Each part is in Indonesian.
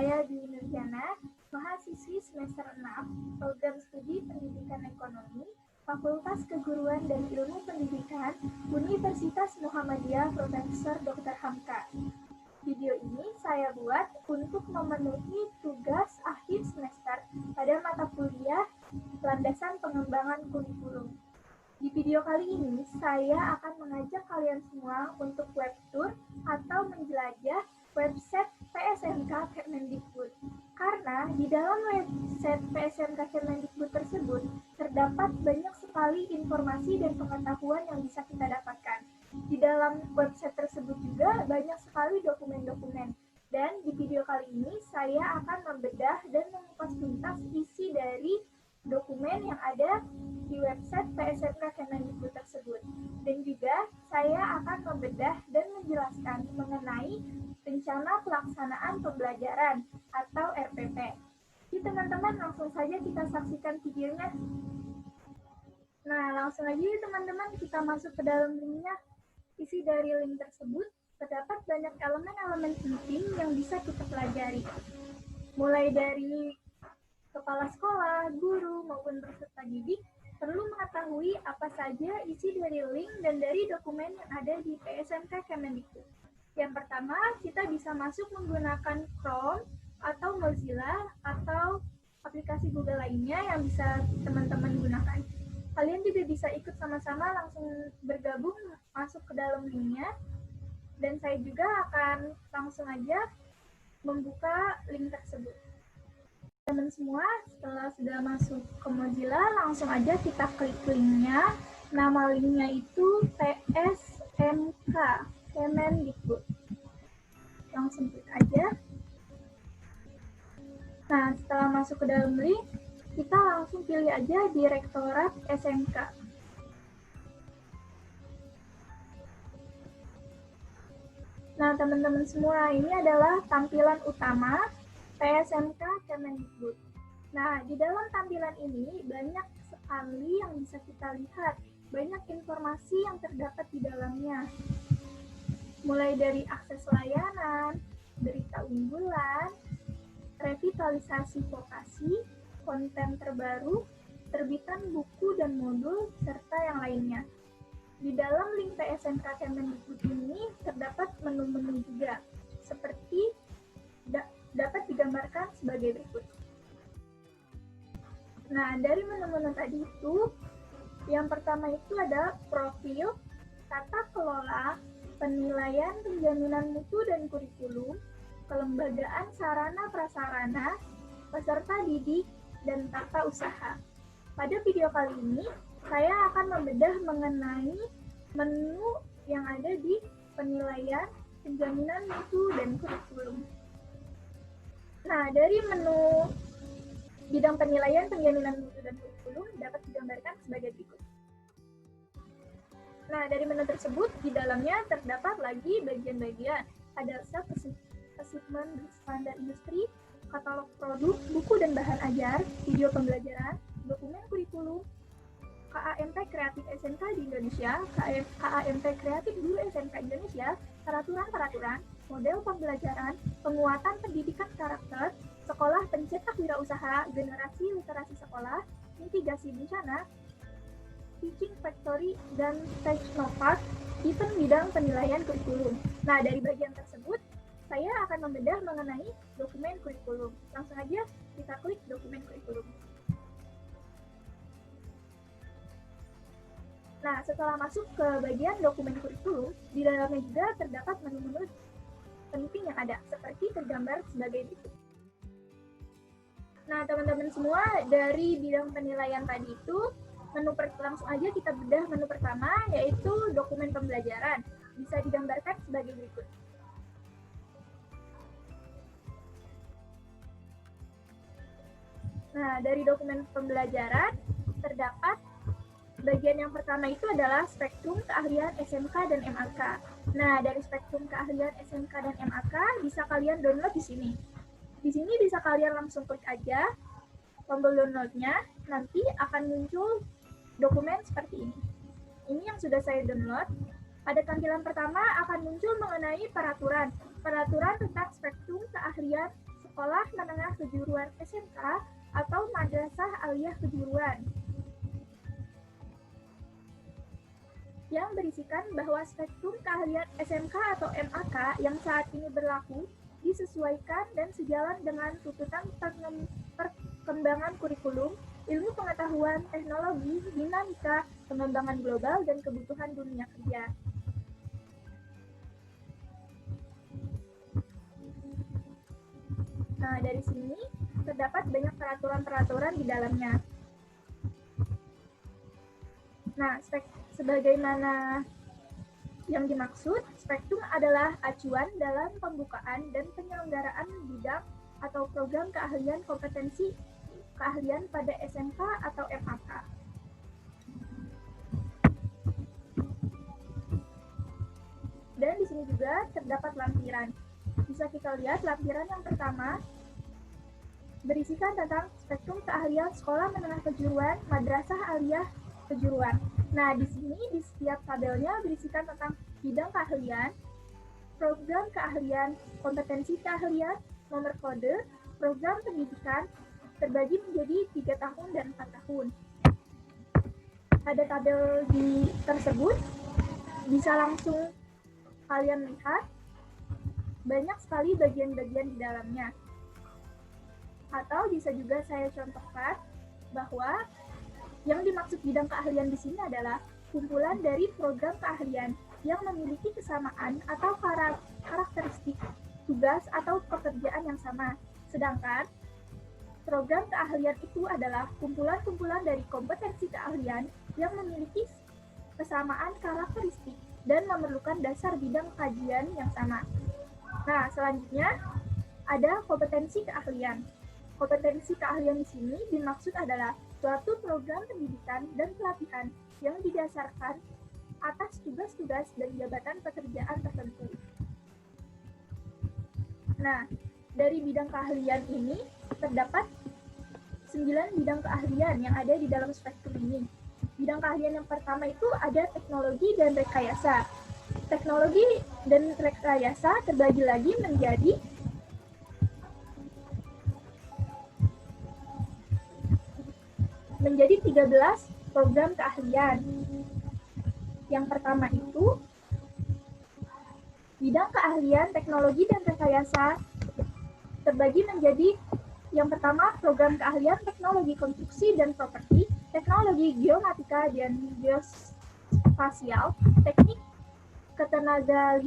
saya Dwi Nurjana, mahasiswi semester 6, program studi Pendidikan Ekonomi, Fakultas Keguruan dan Ilmu Pendidikan, Universitas Muhammadiyah Profesor Dr. Hamka. Video ini saya buat untuk memenuhi tugas akhir semester pada mata kuliah Landasan Pengembangan Kurikulum. Di video kali ini, saya akan mengajak kalian semua untuk web tour atau menjelajah website PSMK Kemendikbud. Karena di dalam website PSMK Kemendikbud tersebut, terdapat banyak sekali informasi dan pengetahuan yang bisa kita dapatkan. Di dalam website tersebut juga banyak sekali dokumen-dokumen. Dan di video kali ini, saya akan membedah dan mengupas tuntas isi dari dokumen yang ada di website PSMK Kemendikbud tersebut. Dan juga saya akan membedah dan menjelaskan mengenai rencana pelaksanaan pembelajaran atau RPP. Jadi teman-teman langsung saja kita saksikan videonya. Nah, langsung aja ya teman-teman kita masuk ke dalam linknya. Isi dari link tersebut terdapat banyak elemen-elemen penting yang bisa kita pelajari. Mulai dari kepala sekolah, guru, maupun peserta didik perlu mengetahui apa saja isi dari link dan dari dokumen yang ada di PSMK Kemendikbud. Yang pertama, kita bisa masuk menggunakan Chrome atau Mozilla atau aplikasi Google lainnya yang bisa teman-teman gunakan. Kalian juga bisa ikut sama-sama langsung bergabung masuk ke dalam linknya. Dan saya juga akan langsung aja membuka link tersebut. Teman semua, setelah sudah masuk ke Mozilla, langsung aja kita klik linknya. Nama linknya itu PSMK Kemendikbud. Langsung klik aja. Nah, setelah masuk ke dalam link, kita langsung pilih aja Direktorat SMK. Nah, teman-teman semua, ini adalah tampilan utama PSMK Kemendikbud. Nah, di dalam tampilan ini banyak sekali yang bisa kita lihat, banyak informasi yang terdapat di dalamnya. Mulai dari akses layanan, berita unggulan, revitalisasi vokasi, konten terbaru, terbitan buku dan modul, serta yang lainnya. Di dalam link PSMK Kemendikbud ini terdapat menu-menu juga, seperti dapat digambarkan sebagai berikut. Nah, dari menu-menu tadi itu, yang pertama itu ada profil, tata kelola, penilaian penjaminan mutu dan kurikulum, kelembagaan sarana prasarana, peserta didik, dan tata usaha. Pada video kali ini, saya akan membedah mengenai menu yang ada di penilaian penjaminan mutu dan kurikulum. Nah, dari menu bidang penilaian penjaminan mutu dan kurikulum dapat digambarkan sebagai berikut. Nah, dari menu tersebut, di dalamnya terdapat lagi bagian-bagian. Ada assessment standar industri, katalog produk, buku dan bahan ajar, video pembelajaran, dokumen kurikulum, KAMP Kreatif SMK di Indonesia, KAMP Kreatif Guru SMK Indonesia, peraturan-peraturan, model pembelajaran, penguatan pendidikan karakter, sekolah pencetak wirausaha, generasi literasi sekolah, mitigasi bencana, teaching factory, dan Technopark, event bidang penilaian kurikulum. Nah, dari bagian tersebut, saya akan membedah mengenai dokumen kurikulum. Langsung aja kita klik dokumen kurikulum. Nah, setelah masuk ke bagian dokumen kurikulum, di dalamnya juga terdapat menu-menu penting yang ada, seperti tergambar sebagai berikut. Nah, teman-teman semua, dari bidang penilaian tadi itu, langsung aja kita bedah menu pertama, yaitu dokumen pembelajaran. Bisa digambarkan sebagai berikut. Nah, dari dokumen pembelajaran, terdapat bagian yang pertama itu adalah spektrum keahlian SMK dan MAK. Nah, dari spektrum keahlian SMK dan MAK bisa kalian download di sini. Di sini bisa kalian langsung klik aja tombol downloadnya, nanti akan muncul dokumen seperti ini. Ini yang sudah saya download. Pada tampilan pertama akan muncul mengenai peraturan tentang spektrum keahlian sekolah menengah kejuruan SMK atau madrasah aliyah kejuruan, yang berisikan bahwa spektrum keahlian SMK atau MAK yang saat ini berlaku disesuaikan dan sejalan dengan tuntutan perkembangan kurikulum, ilmu pengetahuan, teknologi, dinamika, pengembangan global, dan kebutuhan dunia kerja. Nah, dari sini terdapat banyak peraturan-peraturan di dalamnya. Nah, sebagaimana yang dimaksud, spektrum adalah acuan dalam pembukaan dan penyelenggaraan bidang atau program keahlian kompetensi keahlian pada SMK atau MAK. Dan di sini juga terdapat lampiran. Bisa kita lihat lampiran yang pertama berisikan tentang spektrum keahlian sekolah menengah kejuruan, madrasah aliyah kejuruan. Nah, di sini di setiap tabelnya berisikan tentang bidang keahlian, program keahlian, kompetensi keahlian, nomor kode, program pendidikan, terbagi menjadi 3 tahun dan 4 tahun. Pada tabel tersebut, bisa langsung kalian lihat banyak sekali bagian-bagian di dalamnya. Atau bisa juga saya contohkan bahwa yang dimaksud bidang keahlian di sini adalah kumpulan dari program keahlian yang memiliki kesamaan atau karakteristik tugas atau pekerjaan yang sama. Sedangkan program keahlian itu adalah kumpulan-kumpulan dari kompetensi keahlian yang memiliki kesamaan karakteristik dan memerlukan dasar bidang kajian yang sama. Nah, selanjutnya ada kompetensi keahlian. Kompetensi keahlian di sini dimaksud adalah suatu program pendidikan dan pelatihan yang didasarkan atas tugas-tugas dan jabatan pekerjaan tertentu. Nah, dari bidang keahlian ini terdapat 9 bidang keahlian yang ada di dalam spektrum ini. Bidang keahlian yang pertama itu ada teknologi dan rekayasa. Teknologi dan rekayasa terbagi lagi menjadi menjadi 13 program keahlian. Yang pertama itu bidang keahlian teknologi dan rekayasa terbagi menjadi yang pertama program keahlian teknologi konstruksi dan properti, teknologi geomatika dan geospasial, teknik ketenaga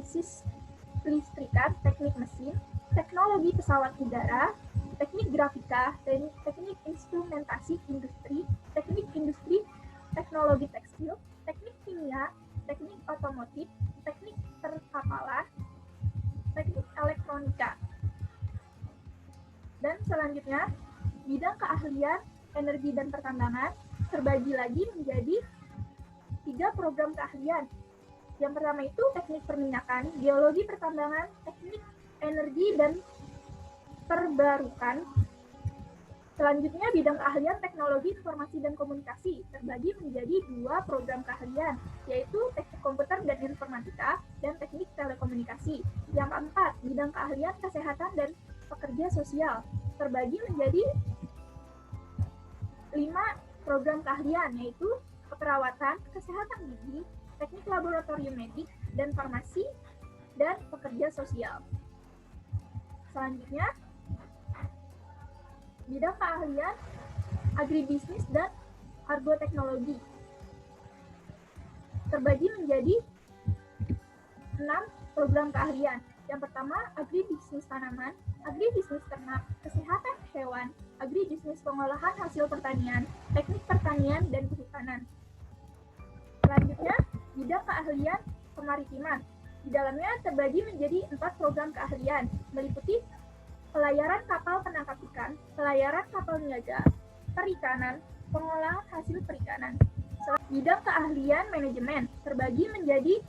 listrikan, teknik mesin, teknologi pesawat udara, teknik grafika, teknik instrumentasi industri, teknik industri, teknologi tekstil, teknik kimia, teknik otomotif, teknik perkapalan, teknik elektronika. Dan selanjutnya, bidang keahlian energi dan pertambangan terbagi lagi menjadi 3 program keahlian. Yang pertama itu teknik perminyakan, geologi pertambangan, teknik energi dan terbarukan. Selanjutnya, bidang keahlian teknologi informasi dan komunikasi terbagi menjadi 2 program keahlian, yaitu teknik komputer dan informatika dan teknik telekomunikasi. Yang keempat, bidang keahlian kesehatan dan pekerja sosial terbagi menjadi 5 program keahlian, yaitu keperawatan, kesehatan gigi, teknik laboratorium medik, dan farmasi, dan pekerja sosial. Selanjutnya, bidang keahlian agribisnis dan argoteknologi terbagi menjadi 6 program keahlian. Yang pertama, agribisnis tanaman, agribisnis ternak, kesehatan hewan, agribisnis pengolahan hasil pertanian, teknik pertanian dan kehutanan. Selanjutnya, bidang keahlian kemaritiman. Di dalamnya terbagi menjadi 4 program keahlian, meliputi pelayaran kapal penangkap ikan, pelayaran kapal niaga, perikanan, pengolahan hasil perikanan. Bidang keahlian manajemen terbagi menjadi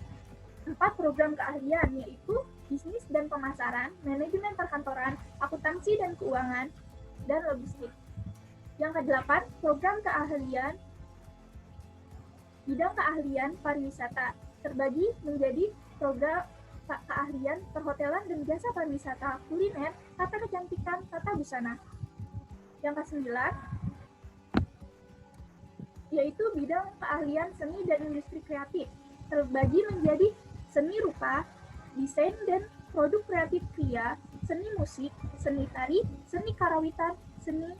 4 program keahlian, yaitu bisnis dan pemasaran, manajemen perkantoran, akuntansi dan keuangan, dan logistik. Yang ke-8, program keahlian bidang keahlian pariwisata terbagi menjadi program keahlian perhotelan dan jasa pariwisata, kuliner, tata kecantikan, tata tata busana. Yang kesembilan, yaitu bidang keahlian seni dan industri kreatif, terbagi menjadi seni rupa, desain dan produk kreatif kria, seni musik, seni tari, seni karawitan, seni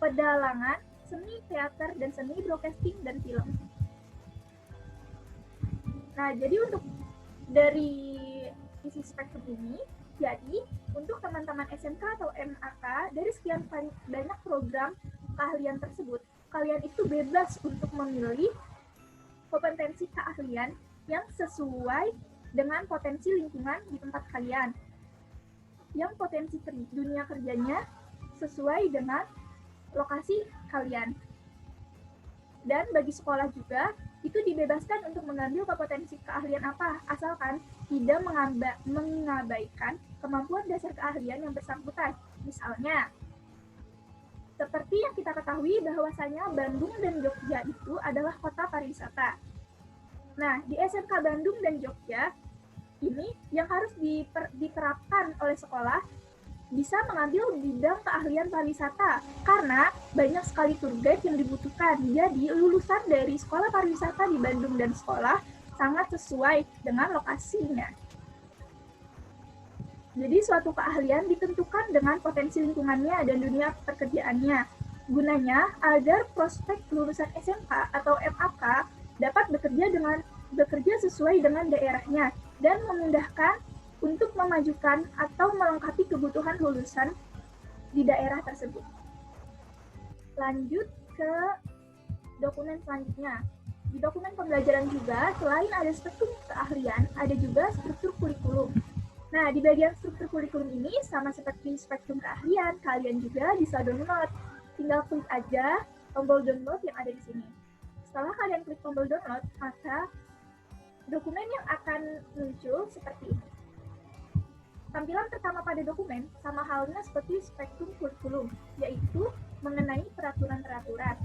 pedalangan, seni teater, dan seni broadcasting dan film. Nah, jadi untuk dari isi spektrum ini, jadi untuk teman-teman SMK atau MAK, dari sekian banyak program keahlian tersebut, kalian itu bebas untuk memilih kompetensi keahlian yang sesuai dengan potensi lingkungan di tempat kalian, yang potensi dunia kerjanya sesuai dengan lokasi kalian. Dan bagi sekolah juga, itu dibebaskan untuk mengambil kompetensi keahlian apa, asalkan tidak mengabaikan kemampuan dasar keahlian yang bersangkutan. Misalnya, seperti yang kita ketahui bahwasanya Bandung dan Jogja itu adalah kota pariwisata. Nah, di SMK Bandung dan Jogja, ini yang harus diterapkan oleh sekolah bisa mengambil bidang keahlian pariwisata karena banyak sekali tour guide yang dibutuhkan. Jadi, lulusan dari sekolah pariwisata di Bandung dan sekolah sangat sesuai dengan lokasinya. Jadi, suatu keahlian ditentukan dengan potensi lingkungannya dan dunia pekerjaannya. Gunanya agar prospek lulusan SMK atau MAK dapat bekerja sesuai dengan daerahnya dan memudahkan untuk memajukan atau melengkapi kebutuhan lulusan di daerah tersebut. Lanjut ke dokumen selanjutnya. Di dokumen pembelajaran juga, selain ada spektrum keahlian, ada juga struktur kurikulum. Nah, di bagian struktur kurikulum ini, sama seperti spektrum keahlian, kalian juga bisa download. Tinggal klik aja tombol download yang ada di sini. Setelah kalian klik tombol download, maka dokumen yang akan muncul seperti ini. Tampilan pertama pada dokumen sama halnya seperti spektrum kurikulum, yaitu mengenai peraturan-peraturan.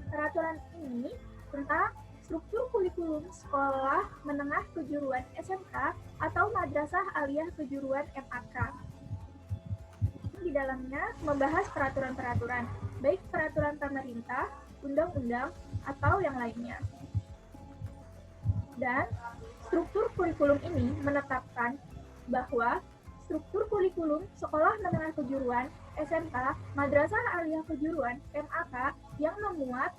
Peraturan ini tentang struktur kurikulum sekolah menengah kejuruan SMK atau madrasah aliyah kejuruan MAK. Di dalamnya membahas peraturan-peraturan, baik peraturan pemerintah, undang-undang, atau yang lainnya. Dan struktur kurikulum ini menetapkan bahwa struktur kurikulum sekolah menengah kejuruan SMK, madrasah aliyah kejuruan MAK yang memuat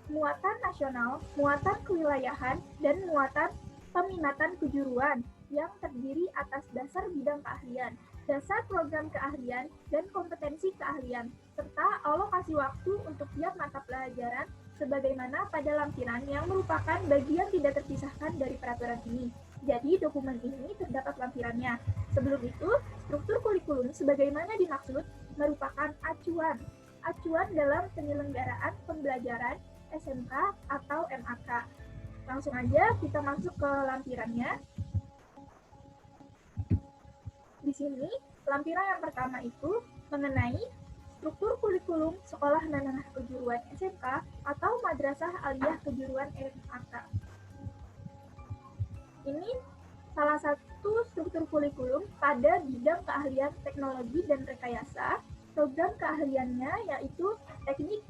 muatan nasional, muatan kewilayahan, dan muatan peminatan kejuruan yang terdiri atas dasar bidang keahlian, dasar program keahlian, dan kompetensi keahlian, serta alokasi waktu untuk tiap mata pelajaran sebagaimana pada lampiran yang merupakan bagian tidak terpisahkan dari peraturan ini. Jadi, dokumen ini terdapat lampirannya. Sebelum itu, struktur kurikulum sebagaimana dimaksud merupakan acuan dalam penyelenggaraan pembelajaran SMK atau MAK. Langsung aja kita masuk ke lampirannya. Di sini, lampiran yang pertama itu mengenai struktur kurikulum sekolah menengah kejuruan SMK atau madrasah aliyah kejuruan MAK. Ini salah satu struktur kurikulum pada bidang keahlian teknologi dan rekayasa. Program keahliannya yaitu teknik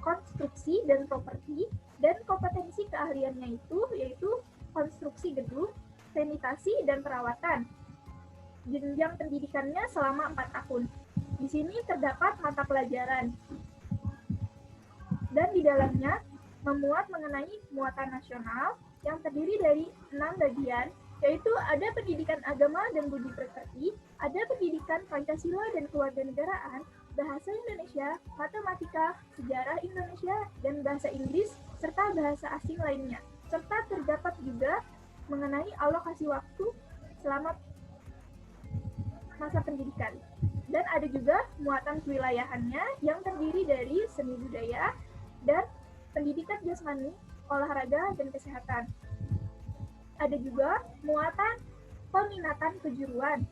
konstruksi dan properti, dan kompetensi keahliannya yaitu konstruksi gedung, sanitasi, dan perawatan. Jenjang pendidikannya selama 4 tahun. Di sini terdapat mata pelajaran. Dan di dalamnya memuat mengenai muatan nasional yang terdiri dari 6 bagian, yaitu ada pendidikan agama dan budi pekerti, ada pendidikan Pancasila dan kewarganegaraan, bahasa Indonesia, matematika, sejarah Indonesia, dan bahasa Inggris, serta bahasa asing lainnya. Serta terdapat juga mengenai alokasi waktu selama masa pendidikan. Dan ada juga muatan kewilayahannya yang terdiri dari seni budaya dan pendidikan jasmani, olahraga, dan kesehatan. Ada juga muatan peminatan kejuruan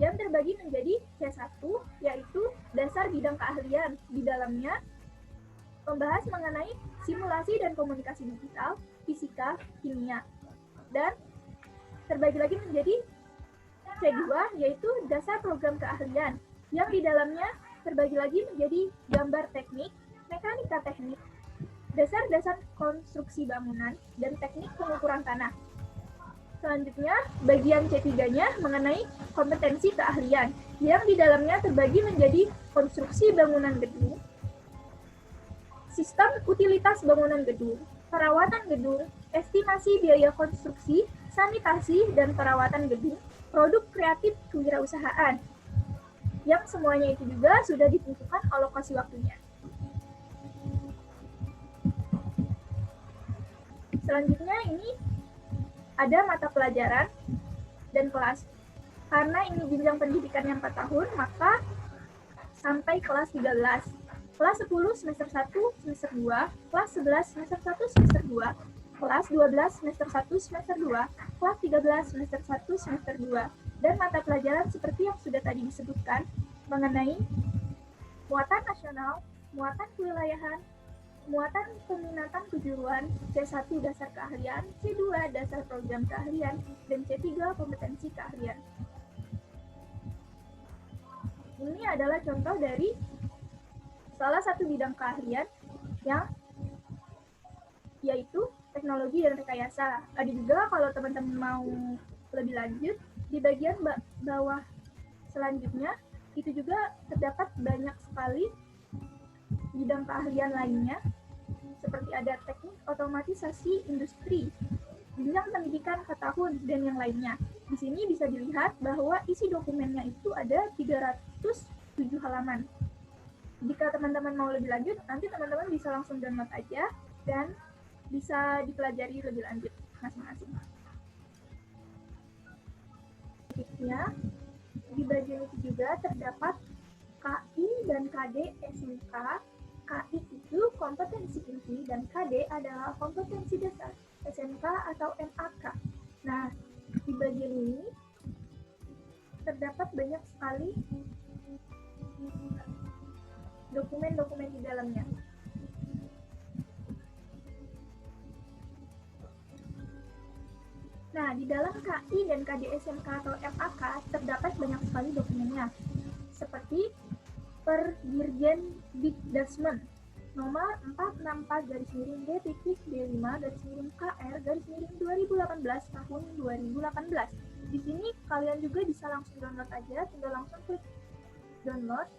yang terbagi menjadi C1, yaitu dasar bidang keahlian. Di dalamnya membahas mengenai simulasi dan komunikasi digital, fisika, kimia. Dan terbagi lagi menjadi C2, yaitu dasar program keahlian. yang di dalamnya terbagi lagi menjadi gambar teknik, mekanika teknik, dasar-dasar konstruksi bangunan, dan teknik pengukuran tanah. Selanjutnya, bagian C3-nya mengenai kompetensi keahlian, yang di dalamnya terbagi menjadi konstruksi bangunan gedung, sistem utilitas bangunan gedung, perawatan gedung, estimasi biaya konstruksi, sanitasi, dan perawatan gedung, produk kreatif kewirausahaan, yang semuanya itu juga sudah ditentukan alokasi waktunya. Selanjutnya ini ada mata pelajaran dan kelas. Karena ini jenjang pendidikan yang 4 tahun, maka sampai kelas 13. Kelas 10 semester 1 semester 2, kelas 11 semester 1 semester 2, kelas 12 semester 1 semester 2, kelas 13 semester 1 semester 2. Dan mata pelajaran seperti yang sudah tadi disebutkan mengenai muatan nasional, muatan kewilayahan, muatan peminatan kejuruan, C1 dasar keahlian, C2 dasar program keahlian, dan C3 kompetensi keahlian. Ini adalah contoh dari salah satu bidang keahlian yang yaitu teknologi dan rekayasa. Ada juga kalau teman-teman mau lebih lanjut, di bagian bawah selanjutnya itu juga terdapat banyak sekali bidang keahlian lainnya, seperti ada teknik otomatisasi industri, bidang pendidikan ke tahun, dan yang lainnya. Di sini bisa dilihat bahwa isi dokumennya itu ada 307 halaman. Jika teman-teman mau lebih lanjut, nanti teman-teman bisa langsung download aja dan bisa dipelajari lebih lanjut masing-masing. Selanjutnya, di bagian itu juga terdapat KI dan KD SMK. KI itu kompetensi inti dan KD adalah kompetensi dasar, SMK atau MAK. Nah, di bagian ini terdapat banyak sekali dokumen-dokumen di dalamnya. Nah, di dalam KI dan KD SMK atau MAK terdapat banyak sekali dokumennya, seperti Dirjen Dikdasmen nomor 464-D.D5-KR-2018 tahun 2018. Di sini kalian juga bisa langsung download aja, tinggal langsung klik download.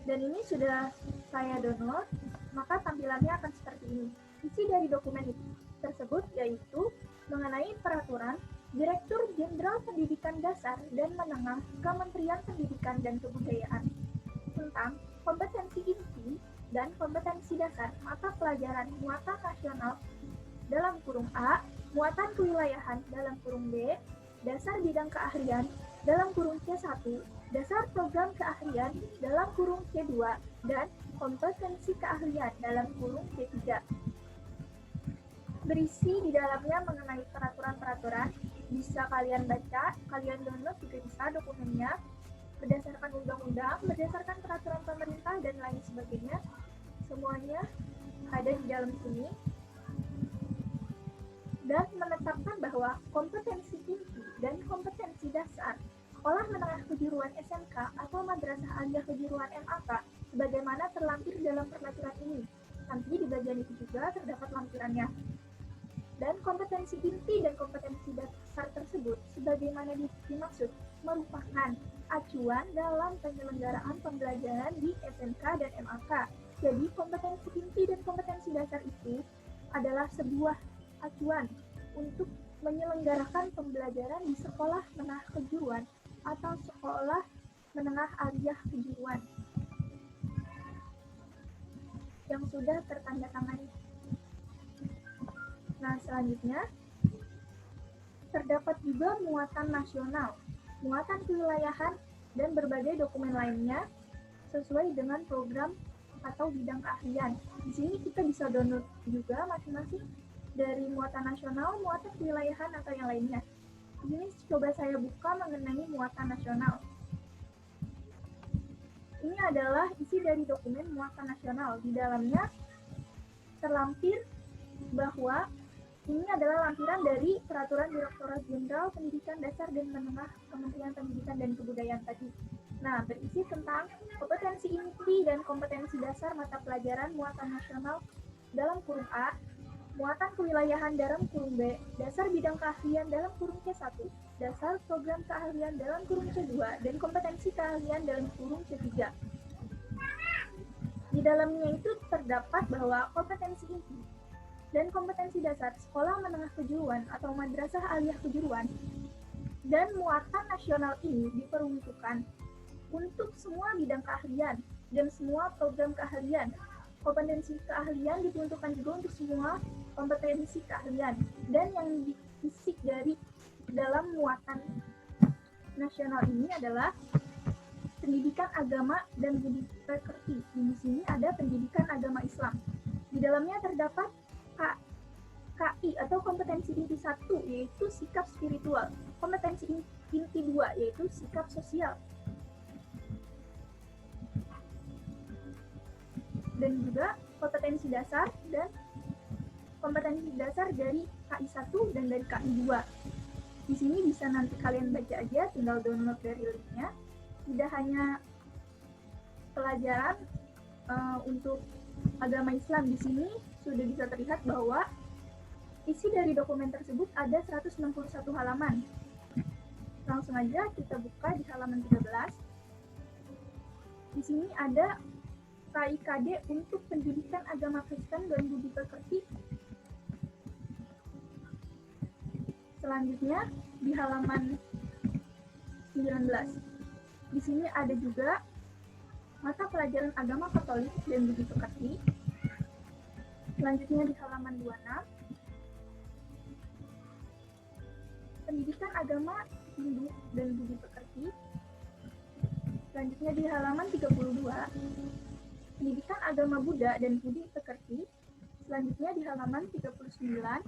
Dan ini sudah saya download, maka tampilannya akan seperti ini. Isi dari dokumen tersebut yaitu mengenai peraturan Direktur Jenderal Pendidikan Dasar dan Menengah Kementerian Pendidikan dan Kebudayaan tentang kompetensi inti dan kompetensi dasar mata pelajaran muatan nasional dalam kurung A, muatan kewilayahan dalam kurung B, dasar bidang keahlian dalam kurung C1, dasar program keahlian dalam kurung C2, dan kompetensi keahlian dalam kurung C3. Berisi di dalamnya mengenai peraturan-peraturan, bisa kalian baca, kalian download juga bisa dokumennya, berdasarkan undang-undang, berdasarkan peraturan pemerintah, dan lain sebagainya. Semuanya ada di dalam sini. Dan menetapkan bahwa kompetensi inti dan kompetensi dasar sekolah menengah kejuruan SMK atau madrasah aliyah kejuruan MAK sebagaimana terlampir dalam peraturan ini. Nanti di bagian itu juga terdapat lampirannya. Dan kompetensi inti dan kompetensi dasar tersebut sebagaimana dimaksud merupakan acuan dalam penyelenggaraan pembelajaran di SMK dan MAK. Jadi kompetensi inti dan kompetensi dasar itu adalah sebuah acuan untuk menyelenggarakan pembelajaran di sekolah menengah kejuruan atau sekolah menengah aliyah kejuruan yang sudah tertandatangani. Nah, selanjutnya terdapat juga muatan nasional, muatan kewilayahan, dan berbagai dokumen lainnya sesuai dengan program atau bidang keahlian. Di sini kita bisa download juga masing-masing dari muatan nasional, muatan kewilayahan, atau yang lainnya. Di sini coba saya buka mengenai muatan nasional. Ini adalah isi dari dokumen muatan nasional. Di dalamnya terlampir bahwa ini adalah lampiran dari Peraturan Direktorat Jenderal Pendidikan Dasar dan Menengah Kementerian Pendidikan dan Kebudayaan tadi. Nah, berisi tentang kompetensi inti dan kompetensi dasar mata pelajaran muatan nasional dalam kurung A, muatan kewilayahan dalam kurung B, dasar bidang keahlian dalam kurung C1, dasar program keahlian dalam kurung C2, dan kompetensi keahlian dalam kurung C3. Di dalamnya itu terdapat bahwa kompetensi inti dan kompetensi dasar sekolah menengah kejuruan atau madrasah aliyah kejuruan dan muatan nasional ini diperuntukkan untuk semua bidang keahlian dan semua program keahlian. Kompetensi keahlian diperuntukkan juga untuk semua kompetensi keahlian, dan yang disisik dari dalam muatan nasional ini adalah pendidikan agama dan budi pekerti. Di sini ada pendidikan agama Islam. Di dalamnya terdapat KI atau kompetensi inti 1 yaitu sikap spiritual, kompetensi inti 2 yaitu sikap sosial, dan juga kompetensi dasar dan kompetensi dasar dari KI 1 dan dari KI 2. Di sini bisa nanti kalian baca aja, tinggal download dari linknya. Tidak hanya pelajaran untuk agama Islam, di sini sudah bisa terlihat bahwa isi dari dokumen tersebut ada 161 halaman. Langsung aja kita buka di halaman 13. Di sini ada KIKD untuk pendidikan agama Kristen dan budi pekerti. Selanjutnya di halaman 19. Di sini ada juga mata pelajaran agama Katolik dan budi pekerti. Selanjutnya di halaman 26. Pendidikan agama Hindu dan budi pekerti. Selanjutnya di halaman 32. Pendidikan agama Buddha dan budi pekerti. Selanjutnya di halaman 39.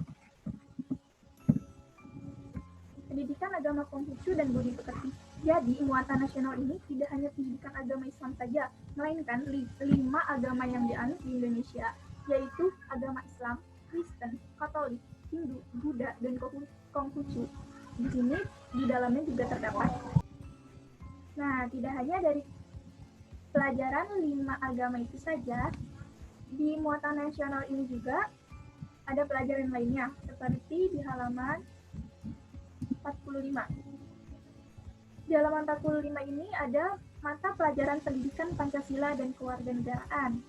Pendidikan agama Konghucu dan budi pekerti. Jadi, muatan nasional ini tidak hanya pendidikan agama Islam saja, melainkan 5 agama yang dianut di Indonesia, yaitu agama Islam, Kristen, Katolik, Hindu, Buddha, dan Konghucu. Di sini, di dalamnya juga terdapat. Nah, tidak hanya dari pelajaran 5 agama itu saja, di muatan nasional ini juga ada pelajaran lainnya, seperti di halaman 45. Di halaman 45 ini ada mata pelajaran pendidikan Pancasila dan kewarganegaraan.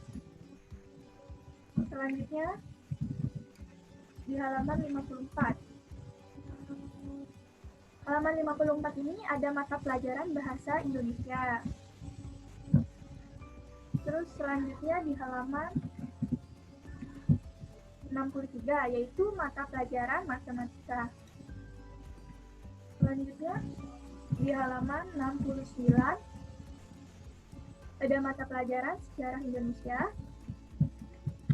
Selanjutnya, di halaman 54. Halaman 54 ini ada mata pelajaran bahasa Indonesia. Terus selanjutnya di halaman 63 yaitu mata pelajaran matematika. Selanjutnya di halaman 69 ada mata pelajaran sejarah Indonesia.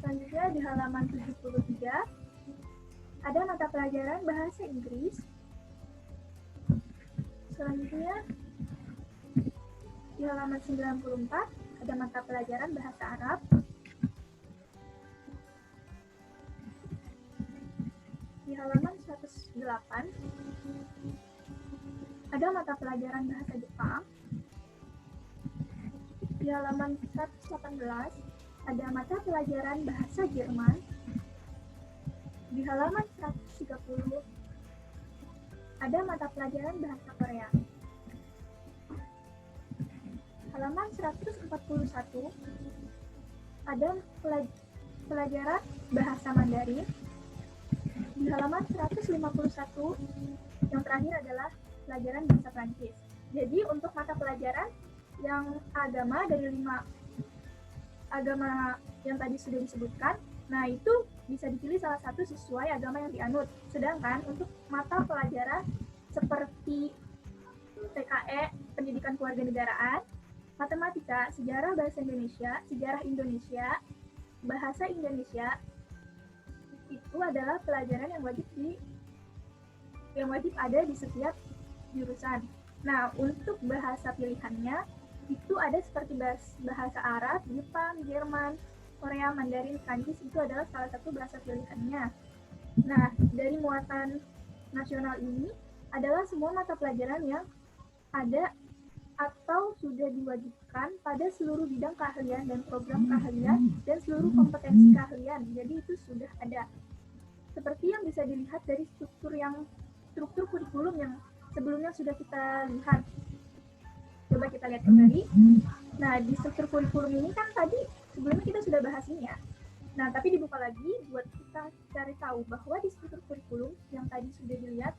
Selanjutnya di halaman 73 ada mata pelajaran bahasa Inggris. Selanjutnya di halaman 94 ada mata pelajaran bahasa Arab. Di halaman 108 ada mata pelajaran bahasa Jepang. Di halaman 118 ada mata pelajaran bahasa Jerman. Di halaman 130 ada mata pelajaran bahasa Korea. Halaman 141 ada pelajaran bahasa Mandarin. Di halaman 151 yang terakhir adalah pelajaran bahasa Prancis. Jadi untuk mata pelajaran yang agama dari 5 agama yang tadi sudah disebutkan, nah itu bisa dipilih salah satu sesuai agama yang dianut. Sedangkan untuk mata pelajaran seperti PKE, pendidikan kewarganegaraan, matematika, sejarah bahasa Indonesia, sejarah Indonesia, bahasa Indonesia, itu adalah pelajaran yang wajib ada di setiap jurusan. Nah, untuk bahasa pilihannya itu ada seperti bahasa Arab, Jepang, Jerman, Korea, Mandarin, Prancis, itu adalah salah satu bahasa pilihannya. Nah, dari muatan nasional ini adalah semua mata pelajaran yang ada atau sudah diwajibkan pada seluruh bidang keahlian dan program keahlian dan seluruh kompetensi keahlian. Jadi itu sudah ada. Seperti yang bisa dilihat dari struktur kurikulum yang sebelumnya sudah kita lihat. Coba kita lihat kembali. Nah, di struktur kurikulum ini kan tadi sebelumnya kita sudah bahas ini ya. Nah, tapi dibuka lagi buat kita cari tahu bahwa di struktur kurikulum yang tadi sudah dilihat,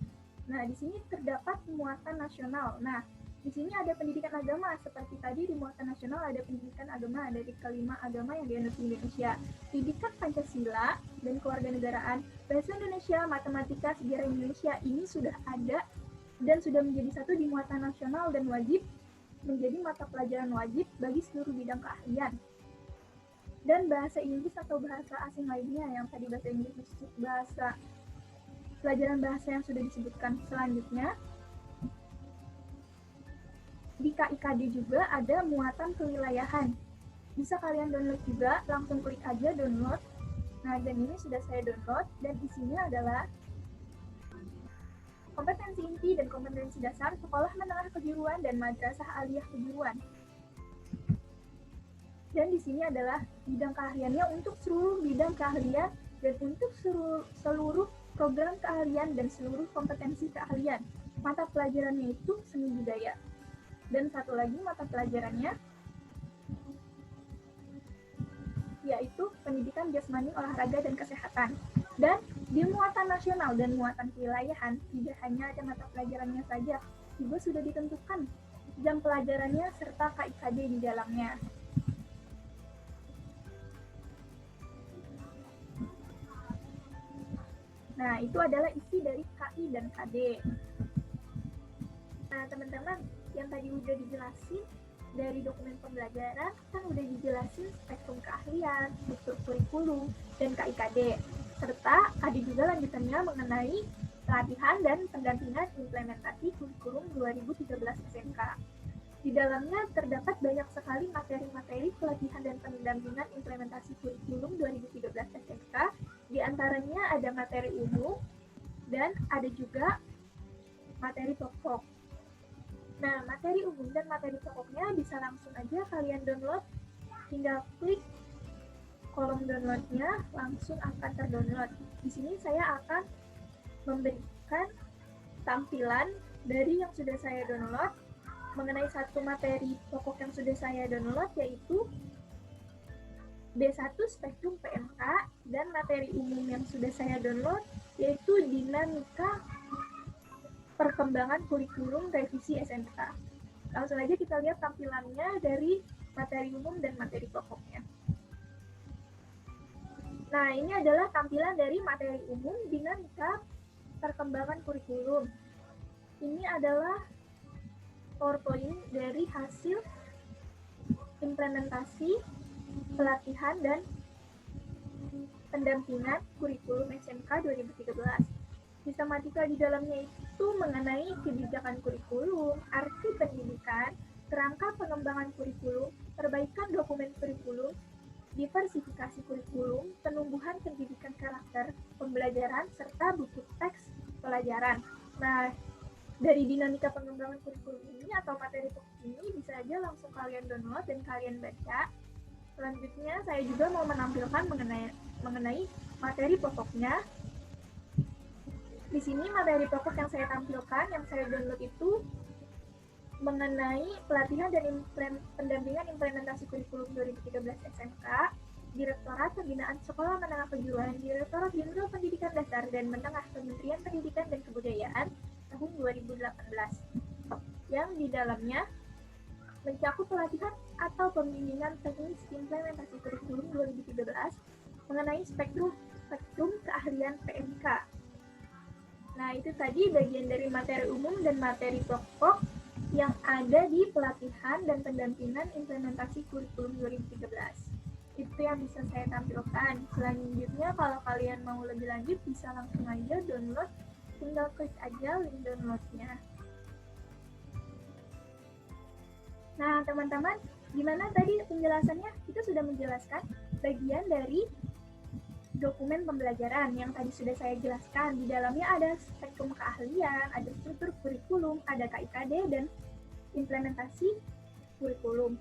nah di sini terdapat muatan nasional. Nah, di sini ada pendidikan agama, seperti tadi di muatan nasional ada pendidikan agama dari kelima agama yang dianut di Indonesia. Pendidikan Pancasila dan kewarganegaraan, bahasa Indonesia, matematika, sejarah Indonesia ini sudah ada dan sudah menjadi satu di muatan nasional dan wajib menjadi mata pelajaran wajib bagi seluruh bidang keahlian. Dan bahasa Inggris atau bahasa asing lainnya yang tadi bahasa Inggris, bahasa pelajaran bahasa yang sudah disebutkan selanjutnya. Di KIKD juga ada muatan kewilayahan. Bisa kalian download juga, langsung klik aja download. Nah, dan ini sudah saya download dan isinya adalah kompetensi inti dan kompetensi dasar sekolah menengah kejuruan dan madrasah aliyah kejuruan. Dan di sini adalah bidang keahliannya untuk seluruh bidang keahlian dan untuk seluruh program keahlian dan seluruh kompetensi keahlian. Mata pelajarannya itu seni budaya. Dan satu lagi mata pelajarannya yaitu pendidikan jasmani, olahraga, dan kesehatan. Dan di muatan nasional dan muatan kewilayahan tidak hanya ada mata pelajarannya saja, juga sudah ditentukan jam pelajarannya serta KIKD di dalamnya. Nah, itu adalah isi dari KI dan KD. Nah, teman-teman, yang tadi udah dijelasin dari dokumen pembelajaran, kan udah dijelasin spektrum keahlian, struktur kurikulum, dan KIKD. Serta ada juga lanjutannya mengenai pelatihan dan pendampingan implementasi kurikulum 2013 SMK. Di dalamnya terdapat banyak sekali materi-materi pelatihan dan pendampingan implementasi kurikulum 2013 SMK. Di antaranya ada materi umum dan ada juga materi pokok. Nah, materi umum dan materi pokoknya bisa langsung aja kalian download. Tinggal klik kolom downloadnya, langsung akan terdownload. Di sini saya akan memberikan tampilan dari yang sudah saya download mengenai satu materi pokok yang sudah saya download, yaitu B1 Spektrum PMK, dan materi umum yang sudah saya download yaitu Dinamika Perkembangan Kurikulum Revisi SMK. Langsung aja kita lihat tampilannya dari materi umum dan materi pokoknya. Nah, ini adalah tampilan dari materi umum Dinamika Perkembangan Kurikulum. Ini adalah PowerPoint dari hasil implementasi, pelatihan, dan pendampingan kurikulum SMK 2013. Sistematika di dalamnya itu mengenai kebijakan kurikulum, arti pendidikan, kerangka pengembangan kurikulum, perbaikan dokumen kurikulum, diversifikasi kurikulum, penumbuhan pendidikan karakter, pembelajaran, serta buku teks pelajaran. Nah, dari dinamika pengembangan kurikulum ini atau materi pokok ini bisa aja langsung kalian download dan kalian baca. Selanjutnya saya juga mau menampilkan mengenai materi pokoknya. Di sini materi pokok yang saya tampilkan, yang saya download itu mengenai pelatihan dan pendampingan implementasi kurikulum 2013 SMK, Direktorat Pembinaan Sekolah Menengah Kejuruan, Direktorat Jenderal Pendidikan Dasar dan Menengah, Kementerian Pendidikan dan Kebudayaan tahun 2018, yang di dalamnya mencakup pelatihan atau pembimbingan teknis implementasi kurikulum 2013 mengenai spektrum keahlian PMK. Nah, itu tadi bagian dari materi umum dan materi pokok yang ada di pelatihan dan pendampingan implementasi kurikulum 2013. Itu yang bisa saya tampilkan. Selanjutnya, kalau kalian mau lebih lanjut, bisa langsung aja download. Tinggal klik aja link downloadnya. Nah, teman-teman, gimana tadi penjelasannya? Kita sudah menjelaskan bagian dari dokumen pembelajaran yang tadi sudah saya jelaskan. Di dalamnya ada spektrum keahlian, ada struktur kurikulum, ada KIKD, dan implementasi kurikulum.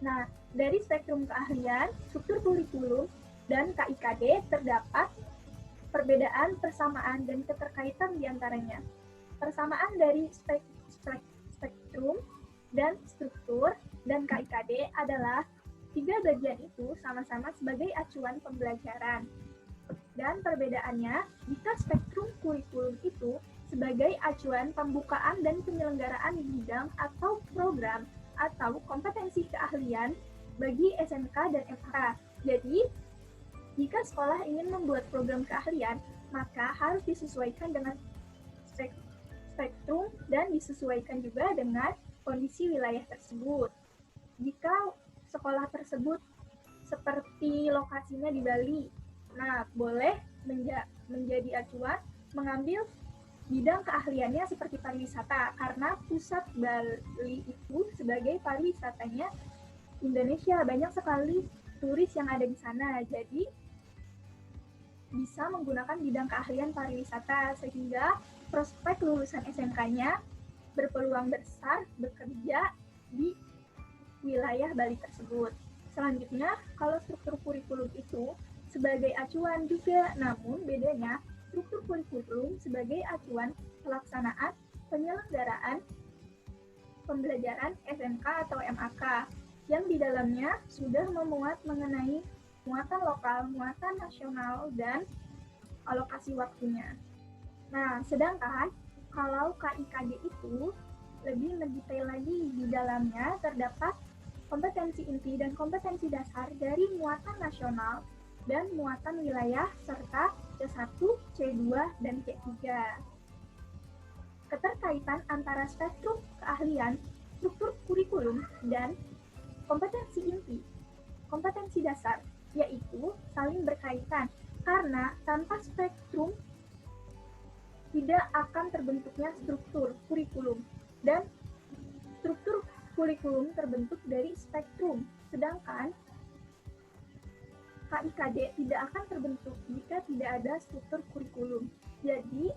Nah, dari spektrum keahlian, struktur kurikulum, dan KIKD terdapat perbedaan, persamaan, dan keterkaitan di antaranya. Persamaan dari spektrum dan struktur dan KIKD adalah tiga bagian itu sama-sama sebagai acuan pembelajaran. Dan perbedaannya, jika spektrum kurikulum itu sebagai acuan pembukaan dan penyelenggaraan bidang atau program atau kompetensi keahlian bagi SMK dan FH. Jadi, jika sekolah ingin membuat program keahlian, maka harus disesuaikan dengan spektrum dan disesuaikan juga dengan kondisi wilayah tersebut. Jika sekolah tersebut seperti lokasinya di Bali, nah boleh menjadi acuan mengambil bidang keahliannya seperti pariwisata, karena pusat Bali itu sebagai pariwisatanya Indonesia, banyak sekali turis yang ada di sana, jadi bisa menggunakan bidang keahlian pariwisata sehingga prospek lulusan SMK-nya berpeluang besar bekerja di wilayah Bali tersebut. Selanjutnya, kalau struktur kurikulum itu sebagai acuan juga, namun bedanya struktur kurikulum sebagai acuan pelaksanaan penyelenggaraan pembelajaran SMK atau MAK yang di dalamnya sudah memuat mengenai muatan lokal, muatan nasional, dan alokasi waktunya. Nah, sedangkan kalau KIKD itu lebih mendetail lagi, di dalamnya terdapat kompetensi inti dan kompetensi dasar dari muatan nasional dan muatan wilayah serta C1, C2, dan C3. Keterkaitan antara spektrum keahlian, struktur kurikulum, dan kompetensi inti, kompetensi dasar, yaitu saling berkaitan, karena tanpa spektrum tidak akan terbentuknya struktur kurikulum, dan struktur kurikulum terbentuk dari spektrum, sedangkan KIKD tidak akan terbentuk jika tidak ada struktur kurikulum. Jadi,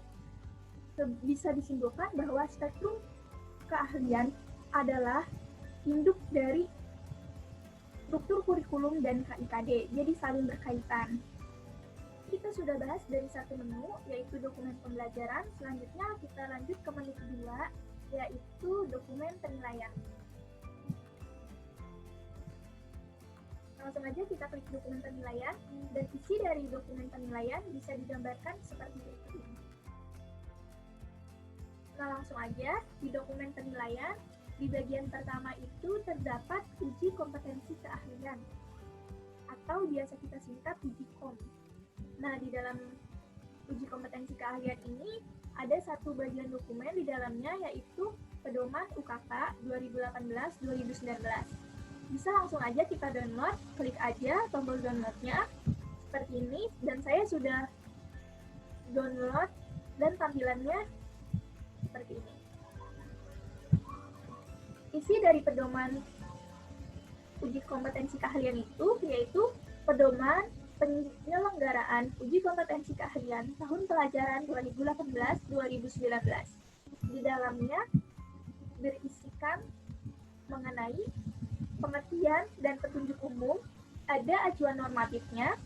bisa disimpulkan bahwa spektrum keahlian adalah induk dari struktur kurikulum dan KIKD, jadi saling berkaitan. Kita sudah bahas dari satu menu, yaitu dokumen pembelajaran. Selanjutnya kita lanjut ke menu kedua, yaitu dokumen penilaian. Langsung aja kita klik dokumen penilaian, dan isi dari dokumen penilaian bisa digambarkan seperti berikut ini. Nah, langsung aja di dokumen penilaian, di bagian pertama itu terdapat uji kompetensi keahlian, atau biasa kita singkat uji KOM. Nah, di dalam uji kompetensi keahlian ini ada satu bagian dokumen di dalamnya, yaitu Pedoman UKK 2018-2019. Bisa langsung aja kita download, klik aja tombol downloadnya seperti ini, dan saya sudah download dan tampilannya seperti ini. Isi dari pedoman uji kompetensi keahlian itu yaitu pedoman penyelenggaraan uji kompetensi keahlian tahun pelajaran 2018-2019. Di dalamnya berisikan mengenai pengertian dan petunjuk umum, ada acuan normatifnya,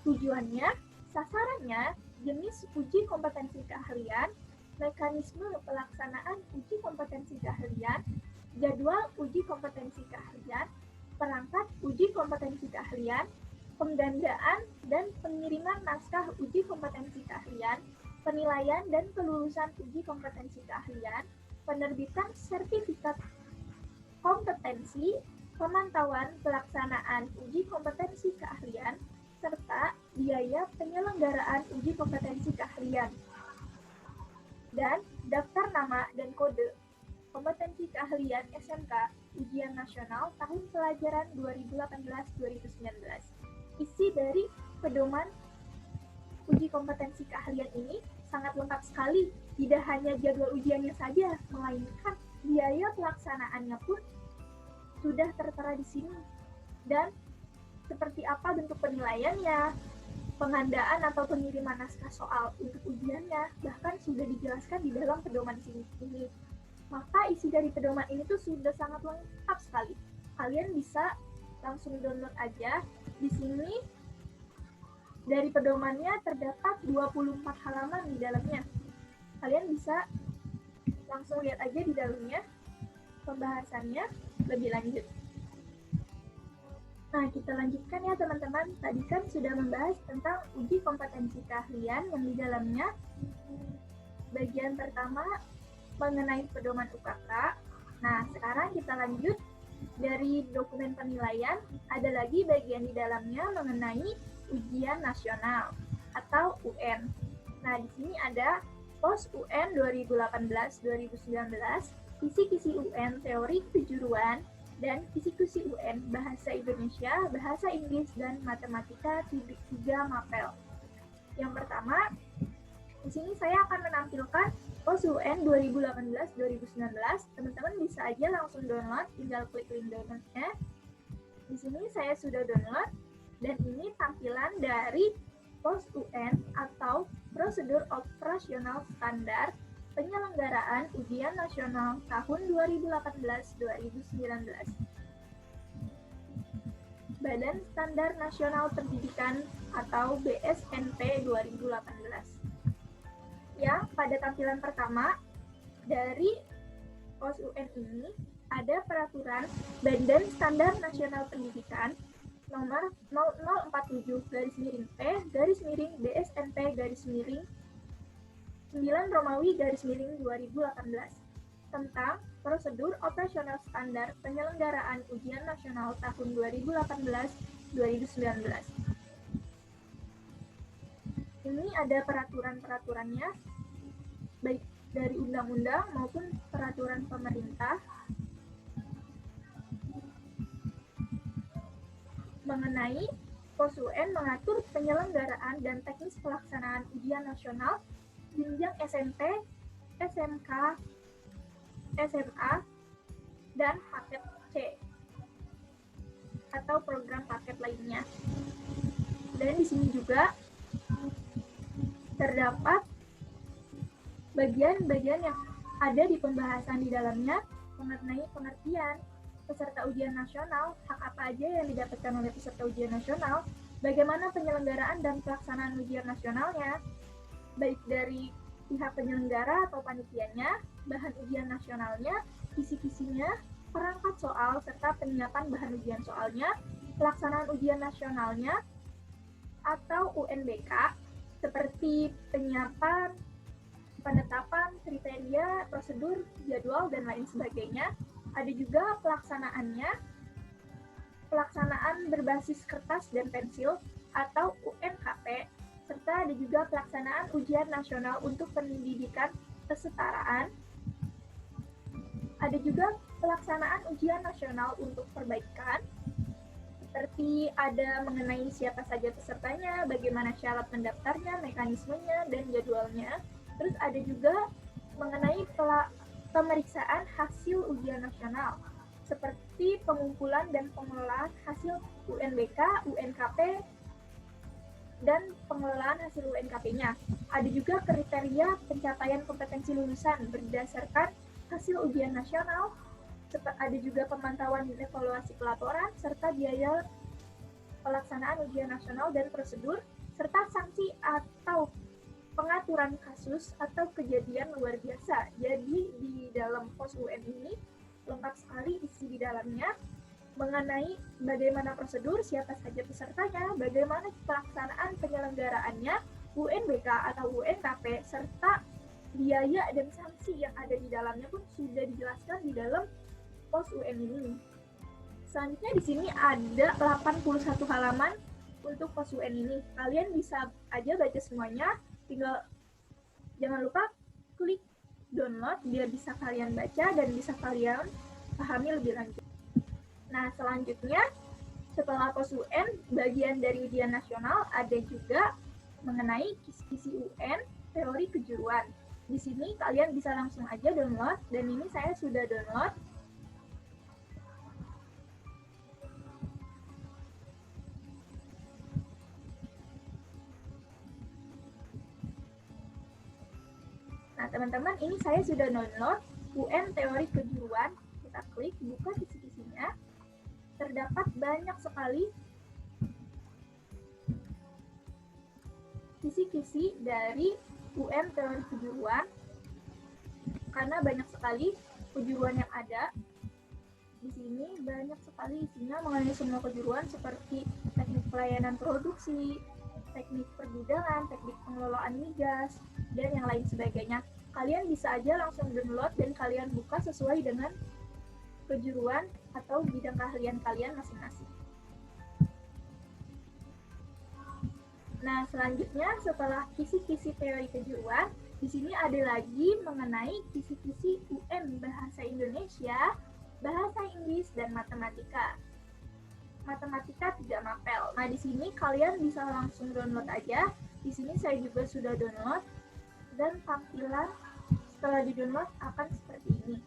tujuannya, sasarannya, jenis uji kompetensi keahlian, mekanisme pelaksanaan uji kompetensi keahlian, jadwal uji kompetensi keahlian, perangkat uji kompetensi keahlian, penggandaan dan pengiriman naskah uji kompetensi keahlian, penilaian dan kelulusan uji kompetensi keahlian, penerbitan sertifikat kompetensi, pemantauan pelaksanaan uji kompetensi keahlian, serta biaya penyelenggaraan uji kompetensi keahlian, dan daftar nama dan kode kompetensi keahlian SMK ujian nasional tahun pelajaran 2018-2019. Isi dari pedoman uji kompetensi keahlian ini sangat lengkap sekali, tidak hanya jadwal ujiannya saja, melainkan biaya pelaksanaannya pun sudah tertera di sini, dan seperti apa bentuk penilaiannya, pengandaan atau pengiriman naskah soal untuk ujiannya, bahkan sudah dijelaskan di dalam pedoman ini. maka isi dari pedoman ini tuh sudah sangat lengkap sekali. Kalian bisa langsung download aja. Di sini dari pedomannya terdapat 24 halaman di dalamnya. Kalian bisa langsung lihat aja di dalamnya pembahasannya lebih lanjut. Nah, kita lanjutkan ya teman-teman. Tadi kan sudah membahas tentang uji kompetensi keahlian yang di dalamnya bagian pertama mengenai pedoman UKK. Nah, sekarang kita lanjut dari dokumen penilaian. Ada lagi bagian di dalamnya mengenai ujian nasional atau UN. Nah, di sini ada pos UN 2018-2019, kisi-kisi UN teori kejuruan, dan kisi-kisi UN Bahasa Indonesia, Bahasa Inggris, dan Matematika 3 Mapel. Yang pertama, di sini saya akan menampilkan pos UN 2018-2019. Teman-teman bisa aja langsung download, tinggal klik link downloadnya. Di sini saya sudah download, dan ini tampilan dari pos UN atau Prosedur Operasional Standar Penyelenggaraan Ujian Nasional tahun 2018-2019. Badan Standar Nasional Pendidikan atau BSNP 2018. Yang pada tampilan pertama dari pos UN ini ada peraturan Badan Standar Nasional Pendidikan nomor 0047-P-BSNP-9 Romawi-2018 tentang prosedur operasional standar penyelenggaraan ujian nasional tahun 2018-2019. Ini ada peraturan-peraturannya, baik dari undang-undang maupun peraturan pemerintah mengenai pos UN mengatur penyelenggaraan dan teknis pelaksanaan ujian nasional jenjang SMP, SMK, SMA, dan paket C atau program paket lainnya. Dan di sini juga terdapat bagian-bagian yang ada di pembahasan di dalamnya mengenai pengertian peserta ujian nasional, hak apa aja yang didapatkan oleh peserta ujian nasional, bagaimana penyelenggaraan dan pelaksanaan ujian nasionalnya, baik dari pihak penyelenggara atau panitianya, bahan ujian nasionalnya, kisi-kisinya, perangkat soal, serta penyiapan bahan ujian soalnya, pelaksanaan ujian nasionalnya, atau UNBK, seperti penyiapan, penetapan, kriteria, prosedur, jadwal, dan lain sebagainya. Ada juga pelaksanaan berbasis kertas dan pensil, atau UNKP, serta ada juga pelaksanaan ujian nasional untuk pendidikan kesetaraan. Ada juga pelaksanaan ujian nasional untuk perbaikan, seperti ada mengenai siapa saja pesertanya, bagaimana syarat mendaftarnya, mekanismenya, dan jadwalnya. Terus ada juga mengenai pemeriksaan hasil ujian nasional, seperti pengumpulan dan pengelolaan hasil UNBK, UNKP, dan pengelolaan hasil UNKP-nya. Ada juga kriteria pencapaian kompetensi lulusan berdasarkan hasil ujian nasional, ada juga pemantauan dan evaluasi pelaporan, serta biaya pelaksanaan ujian nasional dan prosedur, serta sanksi atau pengaturan kasus atau kejadian luar biasa. Jadi di dalam pos UN ini lengkap sekali isi di dalamnya mengenai bagaimana prosedur, siapa saja pesertanya, bagaimana pelaksanaan penyelenggaraannya, UNBK atau UNKP, serta biaya dan sanksi yang ada di dalamnya pun sudah dijelaskan di dalam pos UN ini. Selanjutnya di sini ada 81 halaman untuk pos UN ini. Kalian bisa aja baca semuanya, tinggal jangan lupa klik download biar bisa kalian baca dan bisa kalian pahami lebih lanjut. Nah, selanjutnya setelah pos UN, bagian dari ujian nasional ada juga mengenai kisi-kisi UN teori kejuruan. Di sini kalian bisa langsung aja download, dan ini saya sudah download. Nah, teman-teman, ini saya sudah download. UN Teori Kejuruan, kita klik, buka kisi-kisinya. Terdapat banyak sekali kisi-kisi dari UN Teori Kejuruan, karena banyak sekali kejuruan yang ada. Di sini banyak sekali isinya mengenai semua kejuruan seperti teknik pelayanan produksi, teknik pergudangan, teknik pengelolaan migas, dan yang lain sebagainya. Kalian bisa aja langsung download dan kalian buka sesuai dengan kejuruan atau bidang keahlian kalian masing-masing. Nah, selanjutnya setelah kisi-kisi teori kejuruan, di sini ada lagi mengenai kisi-kisi UN Bahasa Indonesia, Bahasa Inggris, dan Matematika. Matematika 3 mapel. Nah, di sini kalian bisa langsung download aja. Di sini saya juga sudah download dan tampilan setelah di-download akan seperti ini.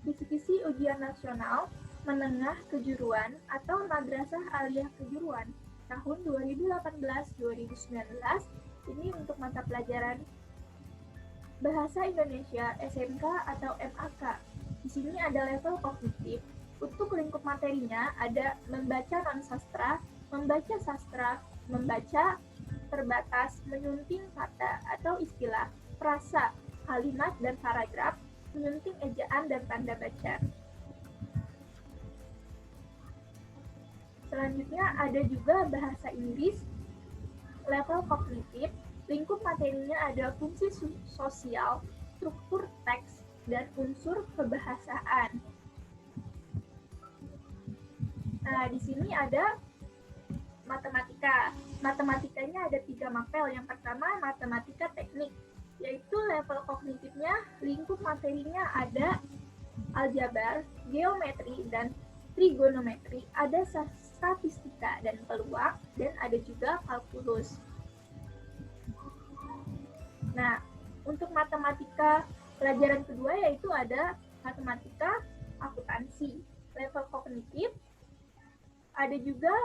Kisi-kisi ujian nasional menengah kejuruan atau madrasah aliyah kejuruan tahun 2018-2019 ini untuk mata pelajaran Bahasa Indonesia SMK atau MAK. Di sini ada level kognitif. Untuk lingkup materinya ada membaca non-sastra, membaca sastra, membaca terbatas, menyunting kata atau istilah, frasa, kalimat, dan paragraf, menyunting ejaan dan tanda baca. Selanjutnya ada juga bahasa Inggris, level kognitif. Lingkup materinya ada fungsi sosial, struktur teks, dan unsur kebahasaan. Nah, di sini ada matematika. Matematikanya ada 3 mapel. Yang pertama, matematika teknik, yaitu level kognitifnya, lingkup materinya ada aljabar, geometri, dan trigonometri, ada statistika dan peluang, dan ada juga kalkulus. Nah, untuk matematika pelajaran kedua yaitu ada matematika akuntansi, level kognitif, ada juga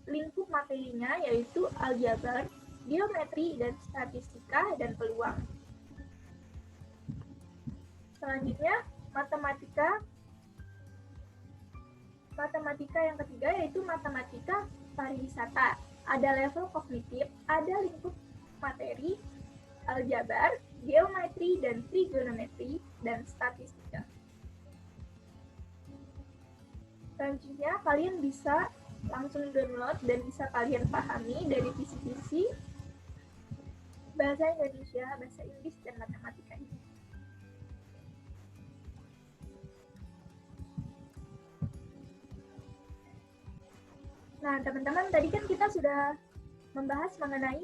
lingkup materinya yaitu aljabar, geometri, dan statistika dan peluang. Selanjutnya, matematika yang ketiga yaitu matematika pariwisata. Ada level kognitif, ada lingkup materi, aljabar, geometri, dan trigonometri, dan statistika. Selanjutnya, kalian bisa langsung download dan bisa kalian pahami dari kisi-kisi bahasa Indonesia, bahasa Inggris, dan matematika ini. Nah, teman-teman, tadi kan kita sudah membahas mengenai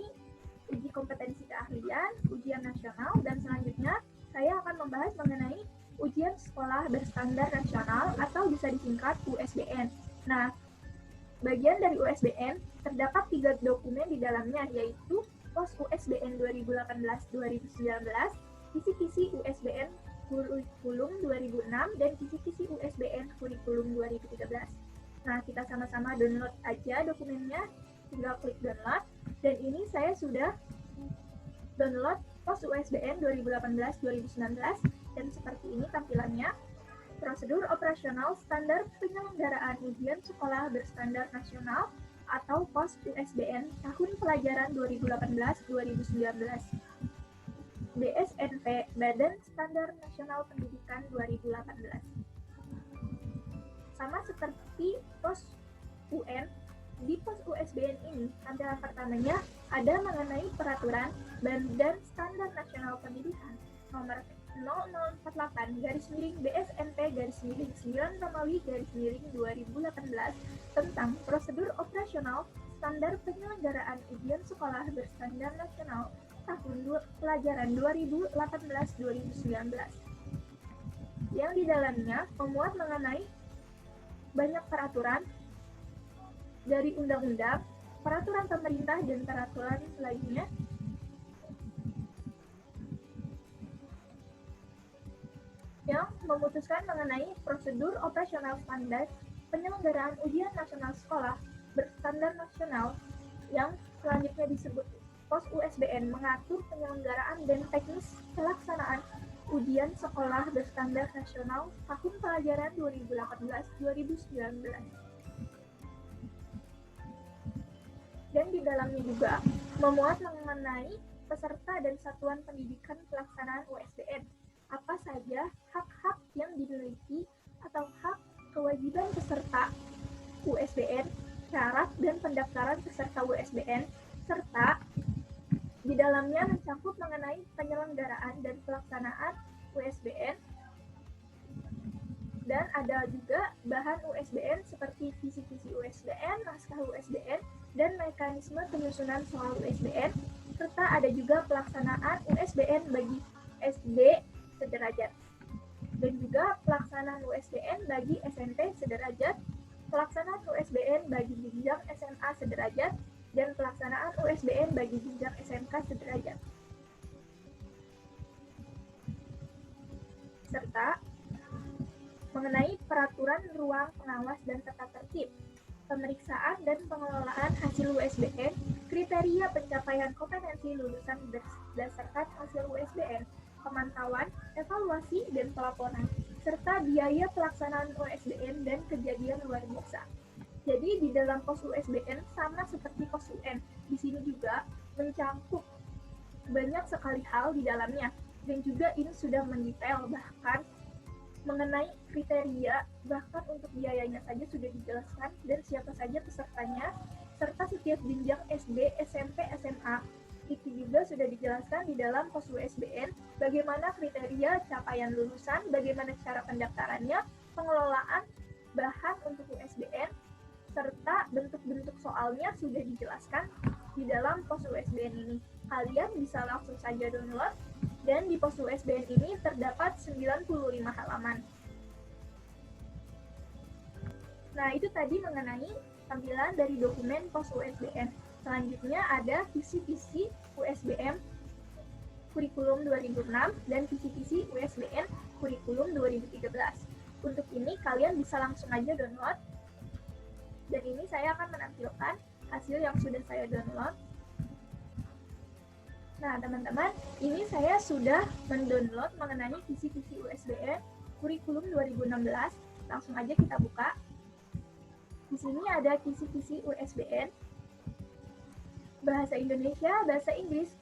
uji kompetensi keahlian, ujian nasional, dan selanjutnya saya akan membahas mengenai ujian sekolah berstandar nasional atau bisa disingkat USBN. Nah, bagian dari USBN terdapat 3 dokumen di dalamnya, yaitu POS USBN 2018-2019, kisi-kisi USBN Kurikulum 2006, dan kisi-kisi USBN Kurikulum 2013. Nah, kita sama-sama download aja dokumennya, tinggal klik download. Dan ini saya sudah download POS USBN 2018-2019 dan seperti ini tampilannya. Prosedur operasional standar penyelenggaraan ujian sekolah berstandar nasional atau POS USBN tahun pelajaran 2018-2019. BSNP, Badan Standar Nasional Pendidikan 2018. Sama seperti POS UN, di POS USBN ini, tampilan pertamanya ada mengenai peraturan Badan Standar Nasional Pendidikan nomor 0048-BSNP-9-Romawi-2018 tentang prosedur operasional standar penyelenggaraan ujian sekolah berstandar nasional tahun pelajaran 2018-2019 yang di dalamnya memuat mengenai banyak peraturan dari undang-undang, peraturan pemerintah, dan peraturan lainnya yang memutuskan mengenai prosedur operasional standar penyelenggaraan ujian nasional sekolah berstandar nasional yang selanjutnya disebut POS USBN mengatur penyelenggaraan dan teknis pelaksanaan ujian sekolah berstandar nasional tahun pelajaran 2018-2019. Dan di dalamnya juga memuat mengenai peserta dan satuan pendidikan pelaksanaan USBN. Apa saja hak-hak yang dimiliki atau hak kewajiban peserta USBN, syarat dan pendaftaran peserta USBN, serta di dalamnya mencakup mengenai penyelenggaraan dan pelaksanaan USBN, dan ada juga bahan USBN seperti visi-visi USBN, naskah USBN, dan mekanisme penyusunan soal USBN, serta ada juga pelaksanaan USBN bagi SD sederajat, dan juga pelaksanaan USBN bagi SMP sederajat, pelaksanaan USBN bagi jenjang SMA sederajat, dan pelaksanaan USBN bagi jenjang SMK sederajat. Serta mengenai peraturan ruang pengawas dan tata tertib, pemeriksaan dan pengelolaan hasil USBN, kriteria pencapaian kompetensi lulusan berdasarkan hasil USBN, pemantauan, evaluasi, dan pelaporan, serta biaya pelaksanaan USBN dan kejadian luar biasa. Jadi di dalam pos USBN sama seperti pos UN, di sini juga mencakup banyak sekali hal di dalamnya, dan juga ini sudah mendetail bahkan mengenai kriteria, bahkan untuk biayanya saja sudah dijelaskan dan siapa saja pesertanya, serta setiap jenjang SD, SMP, SMA itu juga sudah dijelaskan di dalam pos USBN, bagaimana kriteria capaian lulusan, bagaimana cara pendaftarannya, pengelolaan bahan untuk USBN, serta bentuk-bentuk soalnya sudah dijelaskan di dalam pos USBN ini. Kalian bisa langsung saja download, dan di pos USBN ini terdapat 95 halaman. Nah, itu tadi mengenai tampilan dari dokumen pos USBN. Selanjutnya ada visi-visi USBN kurikulum 2006 dan visi-visi USBN kurikulum 2013. Untuk ini kalian bisa langsung aja download. Dan ini saya akan menampilkan hasil yang sudah saya download. Nah, teman-teman, ini saya sudah mendownload mengenai visi-visi USBN kurikulum 2016. Langsung aja kita buka. Di sini ada visi-visi USBN bahasa Indonesia, bahasa Inggris,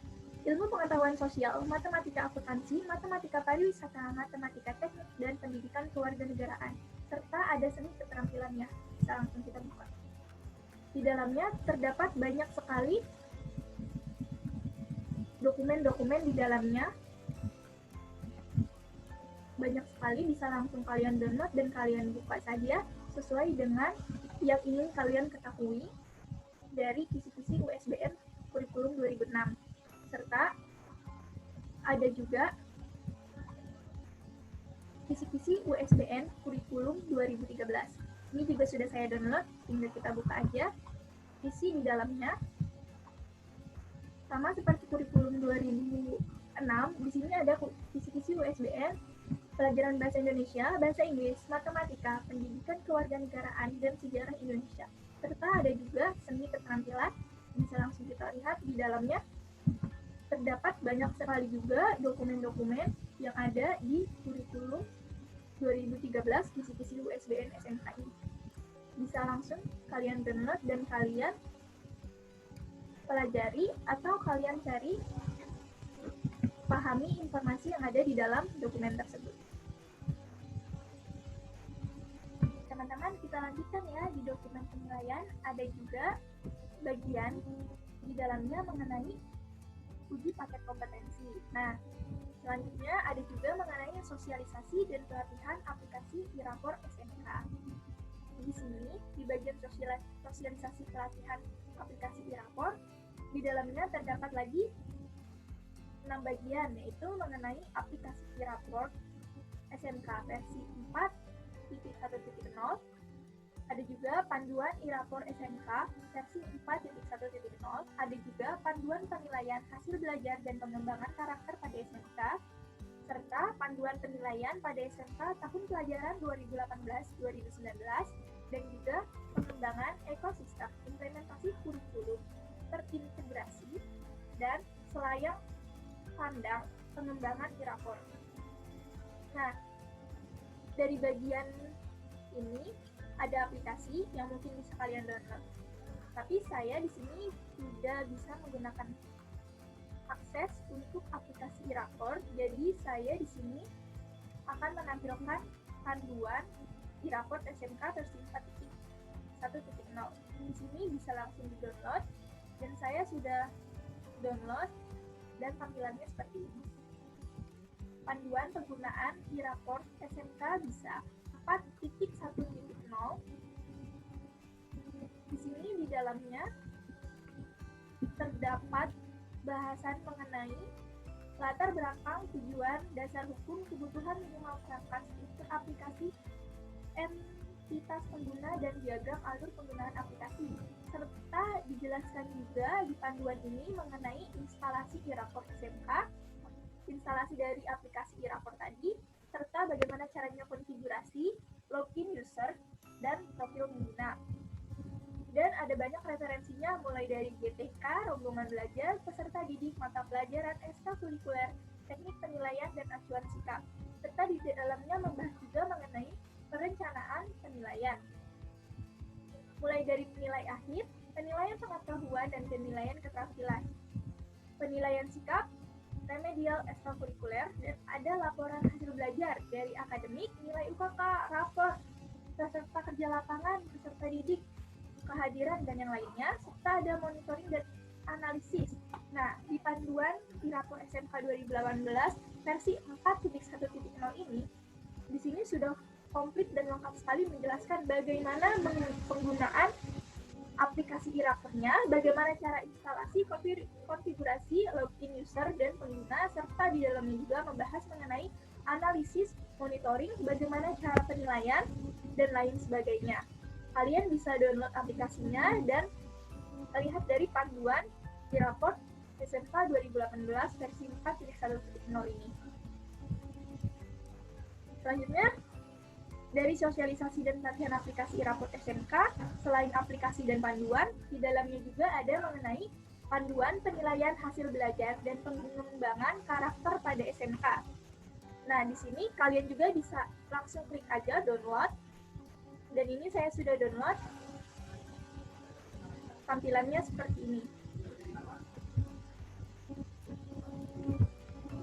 ilmu pengetahuan sosial, matematika akuntansi, matematika pariwisata, matematika teknik, dan pendidikan kewarganegaraan, serta ada seni keterampilannya. Bisa langsung kita buka. Di dalamnya terdapat banyak sekali dokumen-dokumen di dalamnya. Banyak sekali, bisa langsung kalian download dan kalian buka saja sesuai dengan yang ingin kalian ketahui dari visi-visi USBN kurikulum 2006. Serta ada juga visi-visi USBN kurikulum 2013. Ini juga sudah saya download, tinggal kita buka aja visi di dalamnya. Sama seperti kurikulum 2006, di sini ada visi-visi USBN pelajaran bahasa Indonesia, bahasa Inggris, matematika, pendidikan kewarganegaraan, dan sejarah Indonesia. Serta ada juga seni keterampilan, bisa langsung kita lihat di dalamnya. Terdapat banyak sekali juga dokumen-dokumen yang ada di kurikulum 2013 visi-visi USBN SMK ini. Bisa langsung kalian download dan kalian pelajari atau kalian cari, pahami informasi yang ada di dalam dokumen tersebut. Teman-teman, kita lanjutkan ya. Di dokumen penilaian ada juga bagian di dalamnya mengenai uji paket kompetensi. Nah, selanjutnya ada juga mengenai sosialisasi dan pelatihan aplikasi e-rapor SMK. Di sini, di bagian sosialisasi pelatihan aplikasi e-rapor, di dalamnya terdapat lagi 6 bagian, yaitu mengenai aplikasi e-rapor SMK versi 4.1.0. Ada juga panduan e-rapor SMK versi 4.1.0. Ada juga panduan penilaian hasil belajar dan pengembangan karakter pada SMK, serta panduan penilaian pada SMK tahun pelajaran 2018-2019, dan juga pengembangan ekosistem implementasi kurikulum terintegrasi dan selayang pandang pengembangan e-rapor. Dari bagian ini ada aplikasi yang mungkin bisa kalian download. Tapi saya di sini tidak bisa menggunakan akses untuk aplikasi e-rapor. Jadi saya di sini akan menampilkan panduan e-rapor SMK versi 4.1.0. Di sini bisa langsung di-download dan saya sudah download dan tampilannya seperti ini. Panduan penggunaan e-rapor SMK bisa 4.1.0. Di sini di dalamnya terdapat bahasan mengenai latar belakang, tujuan, dasar hukum, kebutuhan minimal perangkat, struktur aplikasi, entitas pengguna, dan diagram alur penggunaan aplikasi. Serta dijelaskan juga di panduan ini mengenai instalasi e-rapor SMK, instalasi dari aplikasi e-rapor tadi, serta bagaimana caranya konfigurasi, login user, dan profil pengguna. Dan ada banyak referensinya mulai dari GTK, rombongan belajar, peserta didik, mata pelajaran, ekstrakurikuler, teknik penilaian, dan acuan sikap. Serta di dalamnya membahas juga mengenai perencanaan penilaian. Mulai dari penilai akhir, penilaian pengetahuan, dan penilaian keterampilan. Penilaian sikap, remedial, ekstrakurikuler, dan ada laporan hasil belajar dari akademik, nilai UKK, rapor, peserta kerja lapangan, peserta didik, kehadiran, dan yang lainnya, serta ada monitoring dan analisis. Nah, di panduan e-rapor SMK 2018 versi 4.1.0 ini, di sini sudah komplit dan lengkap sekali menjelaskan bagaimana penggunaan aplikasi e-rapornya, bagaimana cara instalasi, konfigurasi, login user, dan pengguna, serta di dalamnya juga membahas mengenai analisis, monitoring, bagaimana cara penilaian, dan lain sebagainya. Kalian bisa download aplikasinya dan lihat dari panduan e-rapor SMK 2018 versi 4.1.0 ini. Selanjutnya, dari sosialisasi dan pelatihan aplikasi e-rapor SMK, selain aplikasi dan panduan, di dalamnya juga ada mengenai panduan penilaian hasil belajar dan pengembangan karakter pada SMK. Nah, di sini kalian juga bisa langsung klik aja download. Dan ini saya sudah download. Tampilannya seperti ini.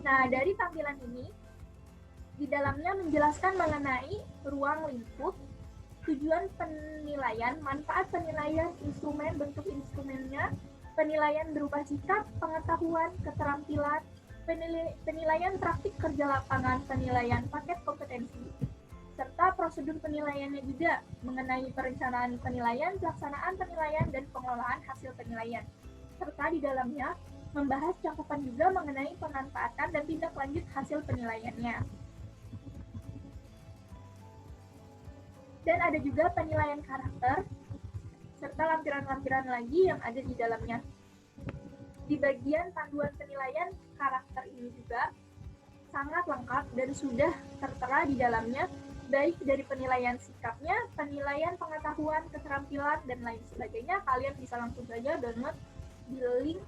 Nah, dari tampilan ini, di dalamnya menjelaskan mengenai ruang lingkup, tujuan penilaian, manfaat penilaian, instrumen, bentuk instrumennya, penilaian berupa sikap, pengetahuan, keterampilan, penilaian praktik kerja lapangan, penilaian paket kompetensi, serta prosedur penilaiannya juga mengenai perencanaan penilaian, pelaksanaan penilaian, dan pengelolaan hasil penilaian. Serta di dalamnya membahas cakupan juga mengenai pemanfaatan dan tindak lanjut hasil penilaiannya. Dan ada juga penilaian karakter, serta lampiran-lampiran lagi yang ada di dalamnya. Di bagian panduan penilaian karakter ini juga sangat lengkap dan sudah tertera di dalamnya, baik dari penilaian sikapnya, penilaian pengetahuan, keterampilan, dan lain sebagainya. Kalian bisa langsung saja download di link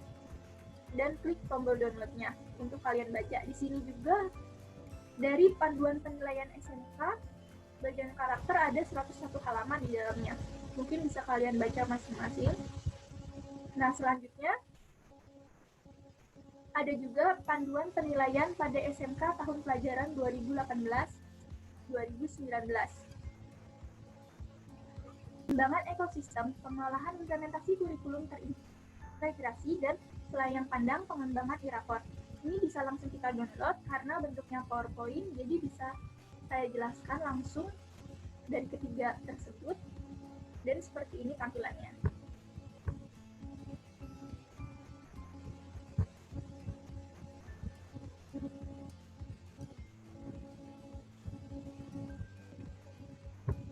dan klik tombol downloadnya untuk kalian baca. Di sini juga dari panduan penilaian SMK, bagian karakter ada 101 halaman di dalamnya. Mungkin bisa kalian baca masing-masing. Nah, selanjutnya ada juga panduan penilaian pada SMK tahun pelajaran 2018-2019. Pengembangan ekosistem, pengolahan implementasi kurikulum terintegrasi, dan selayang pandang pengembangan e-rapor. Ini bisa langsung kita download karena bentuknya PowerPoint, jadi bisa saya jelaskan langsung dari ketiga tersebut, dan seperti ini tampilannya.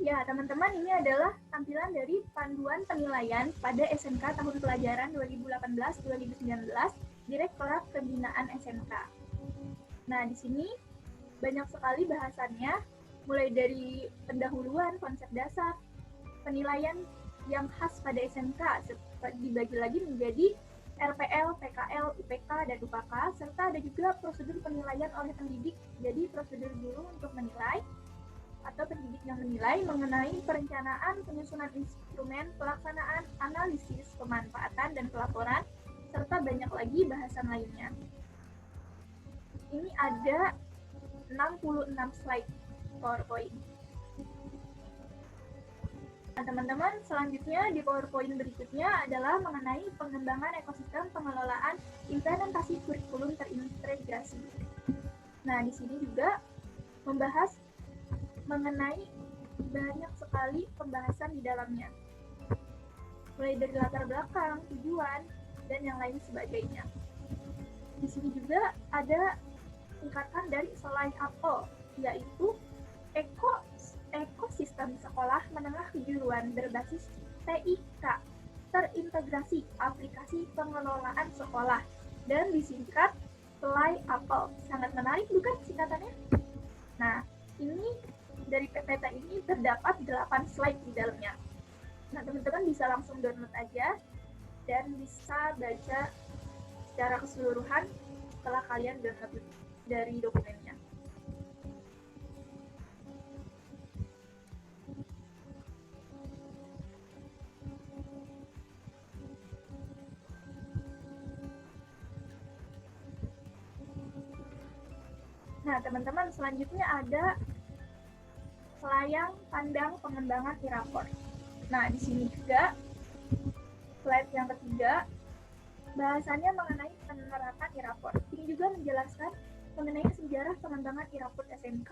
Ya, teman-teman, ini adalah tampilan dari panduan penilaian pada SMK tahun pelajaran 2018-2019 Direktorat Pembinaan SMK. Nah, di sini banyak sekali bahasannya, mulai dari pendahuluan, konsep dasar, penilaian yang khas pada SMK, dibagi lagi menjadi RPL, PKL, IPK, dan UKK, serta ada juga prosedur penilaian oleh pendidik, jadi prosedur guru untuk menilai, atau pendidik yang menilai mengenai perencanaan, penyusunan instrumen, pelaksanaan, analisis, pemanfaatan, dan pelaporan, serta banyak lagi bahasan lainnya. Ini ada 66 slide PowerPoint. Nah, teman-teman, selanjutnya di PowerPoint berikutnya adalah mengenai pengembangan ekosistem pengelolaan implementasi kurikulum terintegrasi. Nah, di sini juga membahas mengenai banyak sekali pembahasan di dalamnya. Mulai dari latar belakang, tujuan, dan yang lain sebagainya. Di sini juga ada tingkatan dari SELAI APO, yaitu ekosistem sekolah menengah kejuruan berbasis TIK, terintegrasi aplikasi pengelolaan sekolah, dan disingkat SELAI APO. Sangat menarik bukan singkatannya? Nah, ini dari PPT ini terdapat 8 slide di dalamnya. Nah, teman-teman bisa langsung download aja dan bisa baca secara keseluruhan setelah kalian download dari dokumennya. Nah, teman-teman, selanjutnya ada selayang pandang pengembangan e-raport. Nah, di sini juga slide yang ketiga, bahasannya mengenai penerapan e-raport. Ini juga menjelaskan mengenai sejarah pengembangan e-raport SMK.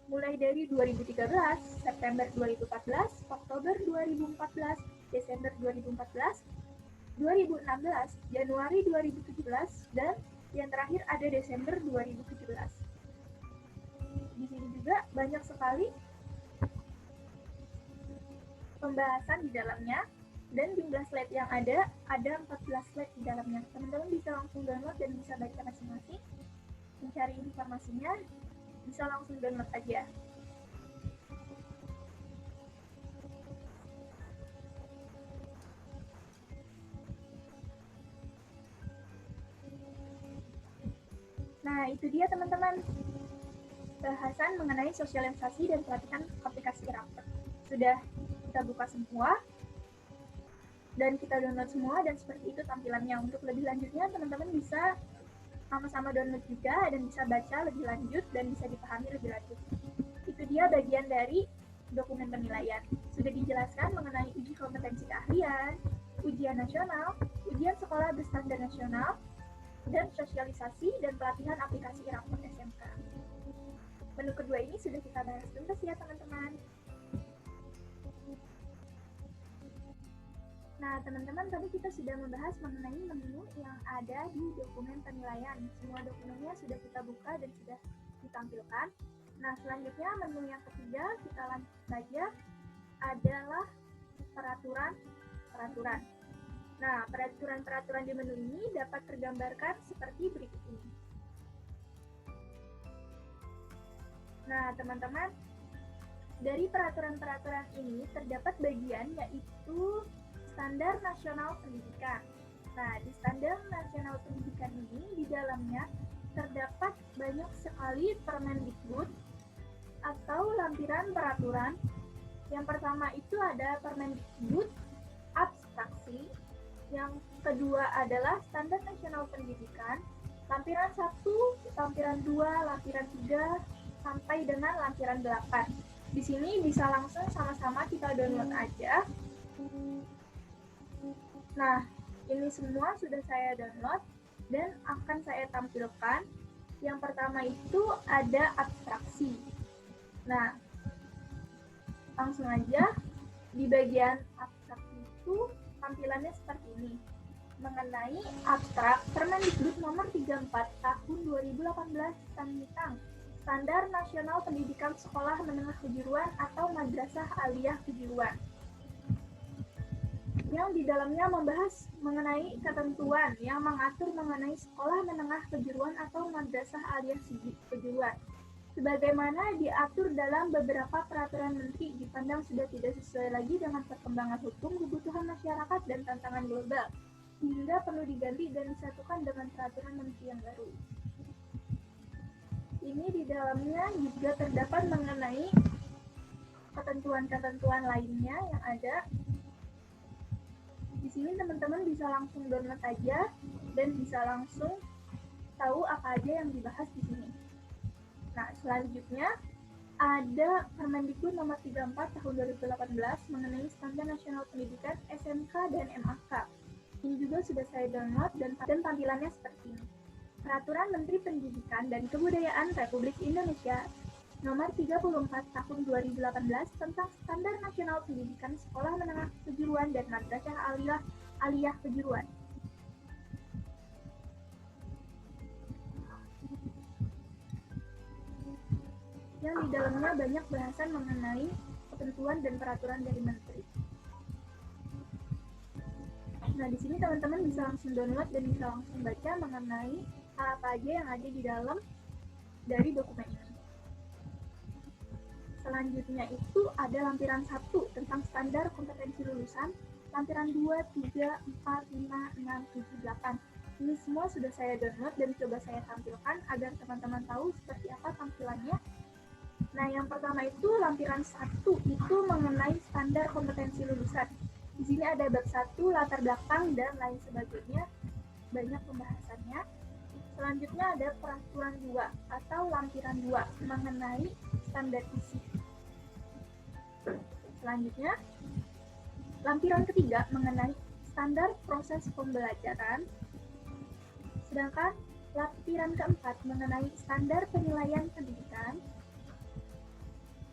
Mulai dari 2013, September 2014, Oktober 2014, Desember 2014, 2016, Januari 2017, dan yang terakhir ada Desember 2017. Di sini juga banyak sekali pembahasan di dalamnya, dan jumlah slide yang ada 14 slide di dalamnya. Teman-teman bisa langsung download dan bisa baca masing-masing. Mencari informasinya, bisa langsung download aja. Nah, itu dia teman-teman, bahasan mengenai sosialisasi dan pelatihan aplikasi e-raport. Sudah kita buka semua, dan kita download semua, dan seperti itu tampilannya. Untuk lebih lanjutnya, teman-teman bisa sama-sama download juga, dan bisa baca lebih lanjut, dan bisa dipahami lebih lanjut. Itu dia bagian dari dokumen penilaian. Sudah dijelaskan mengenai uji kompetensi keahlian, ujian nasional, ujian sekolah berstandar nasional, dan sosialisasi dan pelatihan aplikasi e-raport SMK. Menu kedua ini sudah kita bahas tuntas ya teman-teman. Nah teman-teman, tadi kita sudah membahas mengenai menu yang ada di dokumen penilaian. Semua dokumennya sudah kita buka dan sudah ditampilkan. Nah selanjutnya menu yang ketiga kita lanjut saja adalah peraturan. Nah peraturan di menu ini dapat tergambarkan seperti berikut ini. Nah, teman-teman, dari peraturan-peraturan ini terdapat bagian yaitu Standar Nasional Pendidikan. Nah, di Standar Nasional Pendidikan ini, di dalamnya terdapat banyak sekali Permendikbud atau lampiran peraturan. Yang pertama itu ada Permendikbud abstraksi, yang kedua adalah Standar Nasional Pendidikan, lampiran 1, lampiran 2, lampiran 3, sampai dengan lampiran 8. Di sini bisa langsung sama-sama kita download aja. Nah, ini semua sudah saya download dan akan saya tampilkan. Yang pertama itu ada abstraksi. Nah, langsung aja di bagian abstraksi itu tampilannya seperti ini. Mengenai abstrak Permendikbud nomor 34 tahun 2018 tentang Standar Nasional Pendidikan Sekolah Menengah Kejuruan atau Madrasah Aliyah Kejuruan, yang di dalamnya membahas mengenai ketentuan yang mengatur mengenai sekolah menengah kejuruan atau madrasah aliyah kejuruan. Sebagaimana diatur dalam beberapa peraturan menteri, dipandang sudah tidak sesuai lagi dengan perkembangan hukum, kebutuhan masyarakat, dan tantangan global, sehingga perlu diganti dan disatukan dengan peraturan menteri yang baru. Ini di dalamnya juga terdapat mengenai ketentuan-ketentuan lainnya yang ada. Di sini teman-teman bisa langsung download aja dan bisa langsung tahu apa aja yang dibahas di sini. Nah, selanjutnya ada Permendikbud nomor 34 tahun 2018 mengenai Standar Nasional Pendidikan SMK dan MAK. Ini juga sudah saya download dan tampilannya seperti ini. Peraturan Menteri Pendidikan dan Kebudayaan Republik Indonesia nomor 34 tahun 2018 tentang Standar Nasional Pendidikan Sekolah Menengah Kejuruan dan Madrasah Aliyah Kejuruan. Yang di dalamnya banyak bahasan mengenai ketentuan dan peraturan dari Menteri. Nah, di sini teman-teman bisa langsung download dan bisa langsung baca mengenai apa aja yang ada di dalam dari dokumen ini. Selanjutnya itu ada lampiran 1 tentang standar kompetensi lulusan, lampiran 2, 3, 4, 5, 6, 7, 8. Ini semua sudah saya download dan coba saya tampilkan agar teman-teman tahu seperti apa tampilannya. Nah, yang pertama itu lampiran 1 itu mengenai standar kompetensi lulusan. Di sini ada bab 1, latar belakang dan lain sebagainya, banyak pembahasannya. Selanjutnya ada peraturan 2 atau lampiran 2 mengenai standar isi. Selanjutnya, lampiran ketiga mengenai standar proses pembelajaran. Sedangkan lampiran keempat mengenai standar penilaian pendidikan.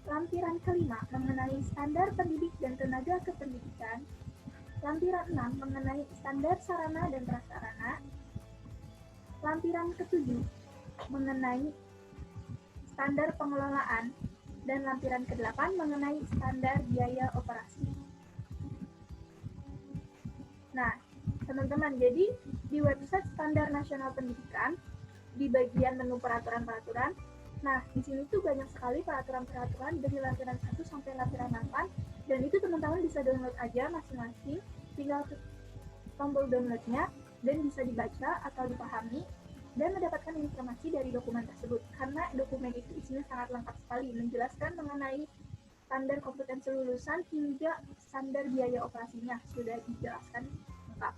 Lampiran kelima mengenai standar pendidik dan tenaga kependidikan. Lampiran 6 mengenai standar sarana dan prasarana. Lampiran ke-7 mengenai standar pengelolaan. Dan lampiran ke-8 mengenai standar biaya operasi. Nah, teman-teman, jadi di website Standar Nasional Pendidikan, di bagian menu peraturan-peraturan, nah, di sini tuh banyak sekali peraturan-peraturan dari lampiran 1 sampai lampiran 8, dan itu teman-teman bisa download aja masing-masing, tinggal ke tombol downloadnya, dan bisa dibaca atau dipahami, dan mendapatkan informasi dari dokumen tersebut. Karena dokumen itu isinya sangat lengkap sekali, menjelaskan mengenai standar kompetensi lulusan hingga standar biaya operasinya, sudah dijelaskan lengkap.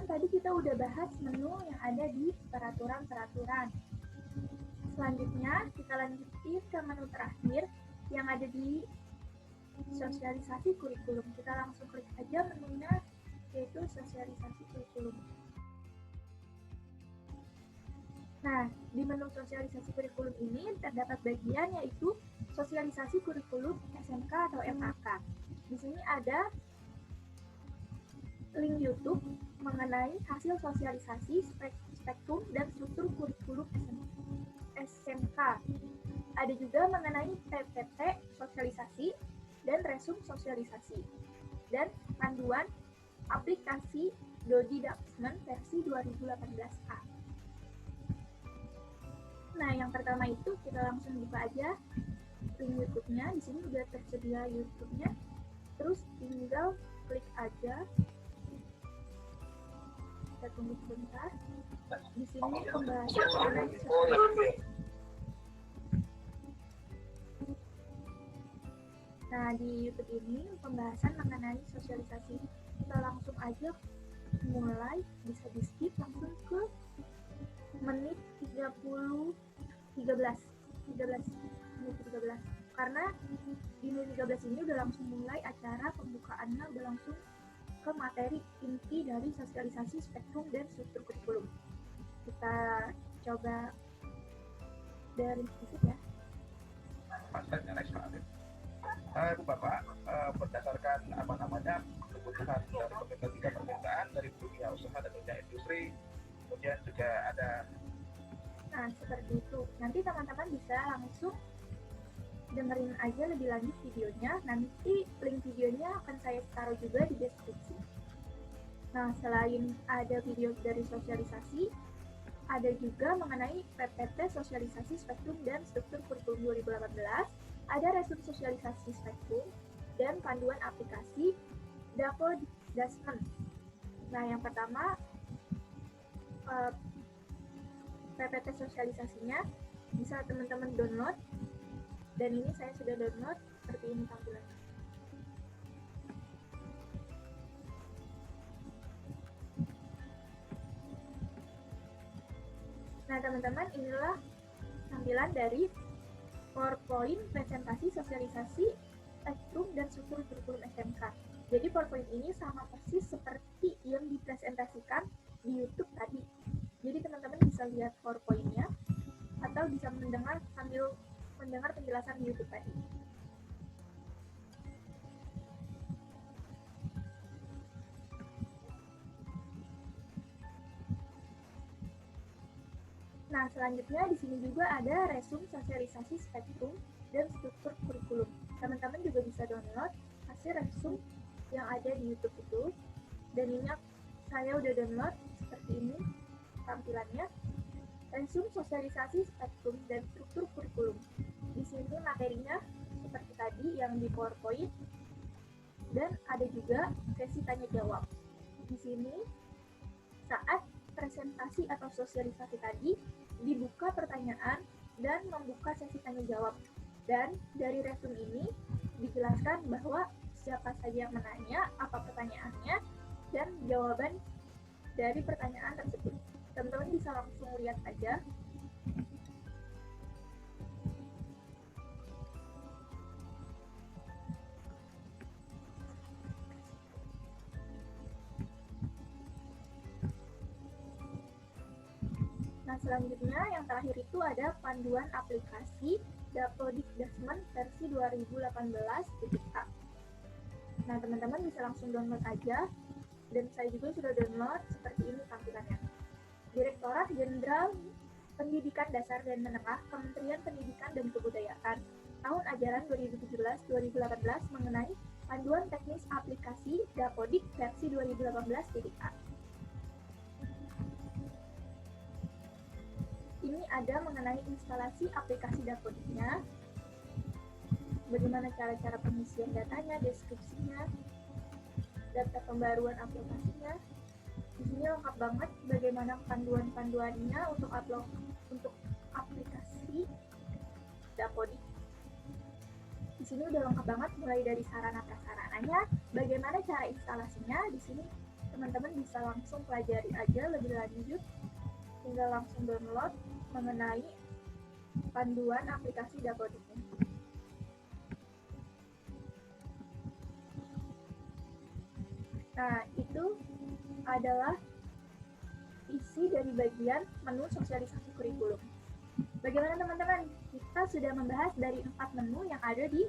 Tadi kita udah bahas menu yang ada di peraturan-peraturan. Selanjutnya, kita lanjutin ke menu terakhir yang ada di sosialisasi kurikulum. Kita langsung klik aja menunya, yaitu sosialisasi kurikulum. Nah, di menu sosialisasi kurikulum ini terdapat bagian yaitu sosialisasi kurikulum SMK atau MAK. Di sini ada link YouTube mengenai hasil sosialisasi spektrum dan struktur kurikulum SMK. Ada juga mengenai PPT sosialisasi dan resum sosialisasi dan panduan aplikasi Dodi Daksmen versi 2018A. Nah, yang pertama itu kita langsung buka aja link YouTube-nya. Di sini udah tersedia YouTube-nya. Terus tinggal klik aja. Kita tunggu sebentar. Di sini pembahasan mengenai sosialisasi. Nah, di YouTube ini pembahasan mengenai sosialisasi. Kita langsung aja mulai, bisa di skip langsung ke menit 13 karena di menit 13 ini udah langsung mulai acara pembukaannya, udah langsung ke materi inti dari sosialisasi spektrum dan struktur kurikulum. Kita coba dari sedikit ya. Bapak, berdasarkan kebutuhan dari berbagai permintaan dari dunia usaha dan dunia industri, kemudian juga ada. Nah, seperti itu. Nanti teman-teman bisa langsung dengerin aja lebih lanjut videonya. Nanti link videonya akan saya taruh juga di deskripsi. Nah, selain ada video dari sosialisasi, ada juga mengenai PPT sosialisasi spektrum dan struktur kurikulum 2018, ada resum sosialisasi spektrum, dan panduan aplikasi Dapod Dasmen. Nah, yang pertama, PPT sosialisasinya bisa teman-teman download Dan ini saya sudah download, seperti ini tampilannya. Nah teman-teman, inilah tampilan dari PowerPoint presentasi sosialisasi spektrum dan struktur kurikulum SMK. Jadi PowerPoint ini sama persis seperti yang dipresentasikan di YouTube tadi. Jadi teman-teman bisa lihat PowerPoint-nya atau bisa mendengar sambil mendengar penjelasan di YouTube tadi. Nah, selanjutnya di sini juga ada resume sosialisasi spektrum dan struktur kurikulum. Teman-teman juga bisa download hasil resume yang ada di YouTube itu. Dan ini saya udah download seperti ini tampilannya. Resume sosialisasi spektrum dan struktur kurikulum. Di sini materinya seperti tadi yang di PowerPoint. Dan ada juga sesi tanya jawab. Di sini saat presentasi atau sosialisasi tadi dibuka pertanyaan dan membuka sesi tanya jawab. Dan dari resume ini dijelaskan bahwa siapa saja yang menanya, apa pertanyaannya, dan jawaban dari pertanyaan tersebut. Teman-teman bisa langsung lihat aja. Nah, selanjutnya yang terakhir itu ada panduan aplikasi Dapodik Dasmen versi 2018.a. Nah, teman-teman bisa langsung download aja, dan saya juga sudah download seperti ini tampilannya. Direktorat Jenderal Pendidikan Dasar dan Menengah Kementerian Pendidikan dan Kebudayaan tahun ajaran 2017-2018 mengenai panduan teknis aplikasi Dapodik versi 2018.a. Ini ada mengenai instalasi aplikasi Dapodiknya, bagaimana cara-cara pengisian datanya, deskripsinya, data pembaruan aplikasinya. Di sini lengkap banget bagaimana panduan-panduannya untuk aplikasi Dapodik. Di sini udah lengkap banget mulai dari sarana prasarananya, bagaimana cara instalasinya. Di sini teman-teman bisa langsung pelajari aja lebih lanjut, tinggal langsung download mengenai panduan aplikasi Dapodiknya. Nah, itu adalah isi dari bagian menu sosialisasi kurikulum. Bagaimana teman-teman? Kita sudah membahas dari 4 menu yang ada di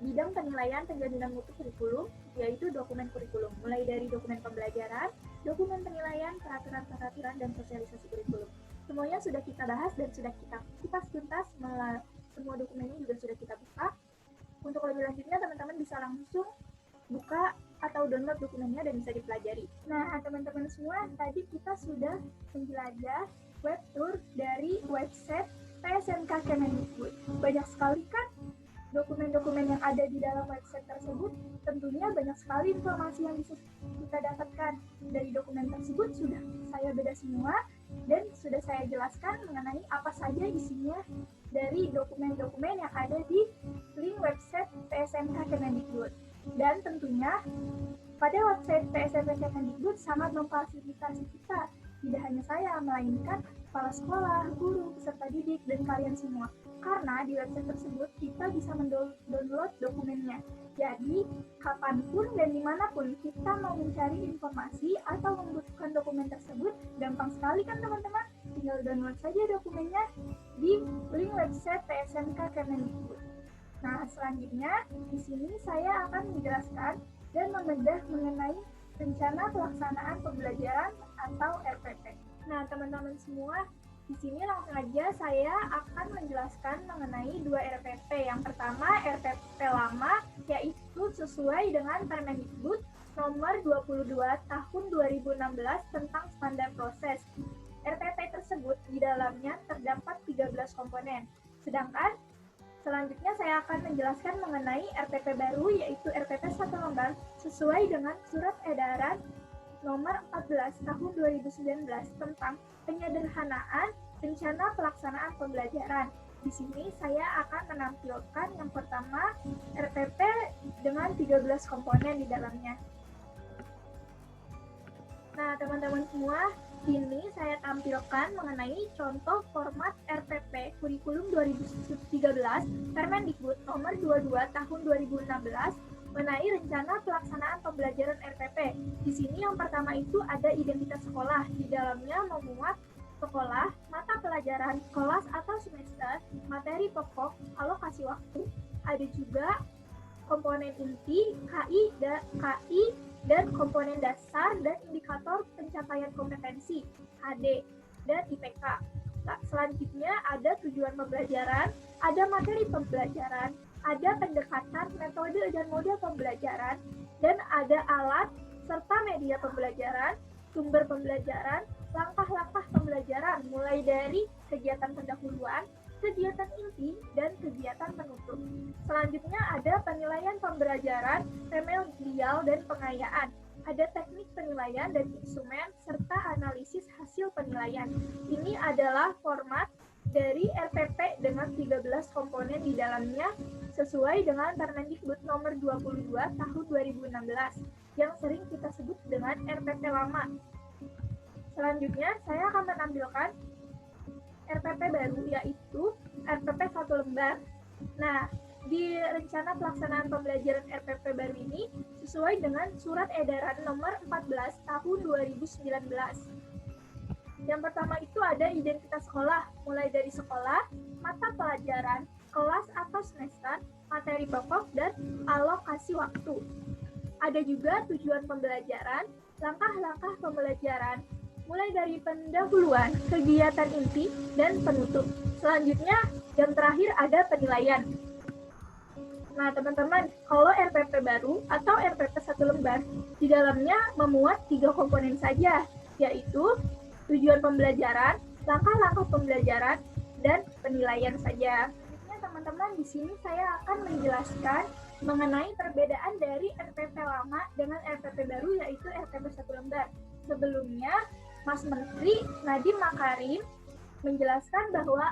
bidang penilaian penjaminan mutu kurikulum, yaitu dokumen kurikulum, mulai dari dokumen pembelajaran, dokumen penilaian, peraturan-peraturan, dan sosialisasi kurikulum. Semuanya sudah kita bahas dan sudah kita kupas tuntas, semua dokumennya juga sudah kita buka. Untuk lebih lanjutnya, teman-teman bisa langsung buka atau download dokumennya dan bisa dipelajari. Nah, teman-teman semua, tadi kita sudah menjelajah web tour dari website PSMK Kemendikbud. Banyak sekali kan dokumen-dokumen yang ada di dalam website tersebut. Tentunya banyak sekali informasi yang bisa kita dapatkan. Dari dokumen tersebut sudah saya bedah semua dan sudah saya jelaskan mengenai apa saja isinya dari dokumen-dokumen yang ada di link website PSMK Kemendikbud. Dan tentunya pada website PSMK Kemendikbud sangat memfasilitasi kita, tidak hanya saya, melainkan kepala sekolah, guru, peserta didik, dan kalian semua. Karena di website tersebut kita bisa mendownload dokumennya. Jadi, kapanpun dan dimanapun kita mau mencari informasi atau membutuhkan dokumen tersebut, gampang sekali kan teman-teman? Tinggal download saja dokumennya di link website PSMK Kemendikbud. Nah, selanjutnya di sini saya akan menjelaskan dan membedah mengenai rencana pelaksanaan pembelajaran atau RPP. Nah, teman-teman semua, di sini langsung aja saya akan menjelaskan mengenai 2 RPP. Yang pertama, RPP lama, yaitu sesuai dengan Permendikbud nomor 22 tahun 2016 tentang standar proses. RPP tersebut di dalamnya terdapat 13 komponen. Sedangkan selanjutnya saya akan menjelaskan mengenai RPP baru, yaitu RPP 1 lembar sesuai dengan Surat Edaran nomor 14 tahun 2019 tentang penyederhanaan rencana pelaksanaan pembelajaran. Di sini saya akan menampilkan yang pertama RPP dengan 13 komponen di dalamnya. Nah, teman-teman semua, ini saya tampilkan mengenai contoh format RPP Kurikulum 2013 Permendikbud nomor 22 tahun 2016 mengenai rencana pelaksanaan pembelajaran RPP. Di sini yang pertama itu ada identitas sekolah. Di dalamnya memuat sekolah, mata pelajaran, kelas atau semester, materi pokok, alokasi waktu. Ada juga komponen inti, KI, dan komponen dasar dan indikator pencapaian kompetensi, HD, dan IPK. Nah, selanjutnya ada tujuan pembelajaran, ada materi pembelajaran, ada pendekatan, metode, dan model pembelajaran, dan ada alat serta media pembelajaran, sumber pembelajaran, langkah-langkah pembelajaran, mulai dari kegiatan pendahuluan, kegiatan inti, dan kegiatan penutup. Selanjutnya ada penilaian pembelajaran, remedial, dan pengayaan. Ada teknik penilaian dan instrumen, serta analisis hasil penilaian. Ini adalah format dari RPP dengan 13 komponen di dalamnya sesuai dengan Permendikbud nomor 22 tahun 2016 yang sering kita sebut dengan RPP lama. Selanjutnya, saya akan menampilkan RPP baru, yaitu RPP 1 lembar. Nah, di rencana pelaksanaan pembelajaran RPP baru ini sesuai dengan Surat Edaran nomor 14 tahun 2019. Yang pertama itu ada identitas sekolah, mulai dari sekolah, mata pelajaran, kelas atau semester, materi pokok, dan alokasi waktu. Ada juga tujuan pembelajaran, langkah-langkah pembelajaran, mulai dari pendahuluan, kegiatan inti, dan penutup. Selanjutnya, yang terakhir ada penilaian. Nah, teman-teman, kalau RPP baru atau RPP 1 lembar, di dalamnya memuat 3 komponen saja, yaitu tujuan pembelajaran, langkah-langkah pembelajaran, dan penilaian saja. Selanjutnya, teman-teman, di sini saya akan menjelaskan mengenai perbedaan dari RPP lama dengan RPP baru, yaitu RPP 1 lembar. Sebelumnya, Mas Menteri Nadiem Makarim menjelaskan bahwa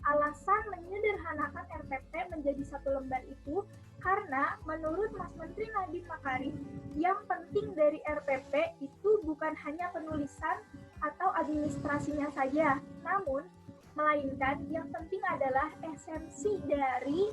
alasan menyederhanakan RPP menjadi 1 lembar itu karena menurut Mas Menteri Nadiem Makarim, yang penting dari RPP itu bukan hanya penulisan atau administrasinya saja, namun melainkan yang penting adalah esensi dari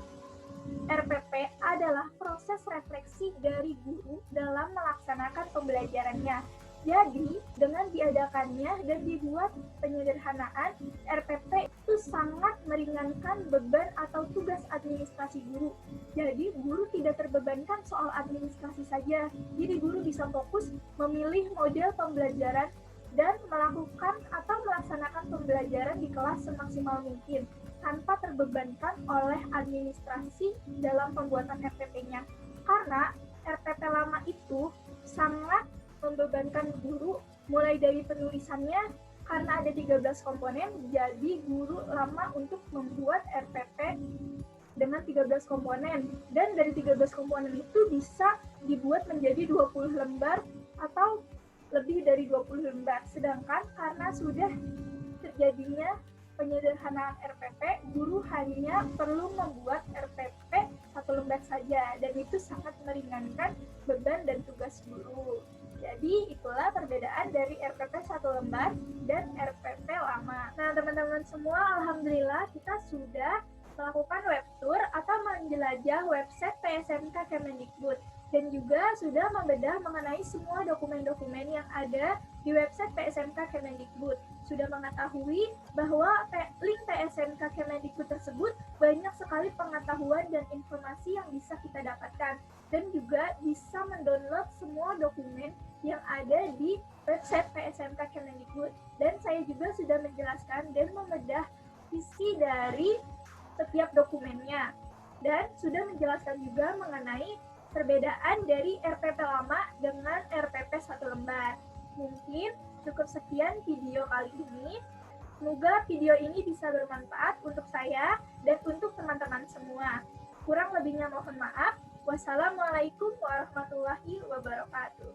RPP adalah proses refleksi dari guru dalam melaksanakan pembelajarannya. Jadi, dengan diadakannya dan dibuat penyederhanaan, RPP itu sangat meringankan beban atau tugas administrasi guru. Jadi, guru tidak terbebankan soal administrasi saja. Jadi, guru bisa fokus memilih model pembelajaran dan melakukan atau melaksanakan pembelajaran di kelas semaksimal mungkin, tanpa terbebankan oleh administrasi dalam pembuatan RPP-nya. Karena RPP lama itu sangat membebankan guru mulai dari penulisannya, karena ada 13 komponen, jadi guru lama untuk membuat RPP dengan 13 komponen, dan dari 13 komponen itu bisa dibuat menjadi 20 lembar atau lebih dari 20 lembar. Sedangkan karena sudah terjadinya penyederhanaan RPP, guru hanya perlu membuat RPP 1 lembar saja, dan itu sangat meringankan beban dan tugas guru. Jadi itulah perbedaan dari RPP 1 lembar dan RPP lama. Nah, teman-teman semua, alhamdulillah kita sudah melakukan web tour atau menjelajah website PSMK Kemendikbud, dan juga sudah membedah mengenai semua dokumen-dokumen yang ada di website PSMK Kemendikbud. Sudah mengetahui bahwa link PSMK Kemendikbud tersebut banyak sekali pengetahuan dan informasi yang bisa kita dapatkan, dan juga bisa mendownload semua dokumen yang ada di website PSMK Kemendikbud. Dan saya juga sudah menjelaskan dan membedah isi dari setiap dokumennya, dan sudah menjelaskan juga mengenai perbedaan dari RPP lama dengan RPP 1 lembar. Mungkin cukup sekian video kali ini. Semoga video ini bisa bermanfaat untuk saya dan untuk teman-teman semua. Kurang lebihnya mohon maaf. Wassalamualaikum warahmatullahi wabarakatuh.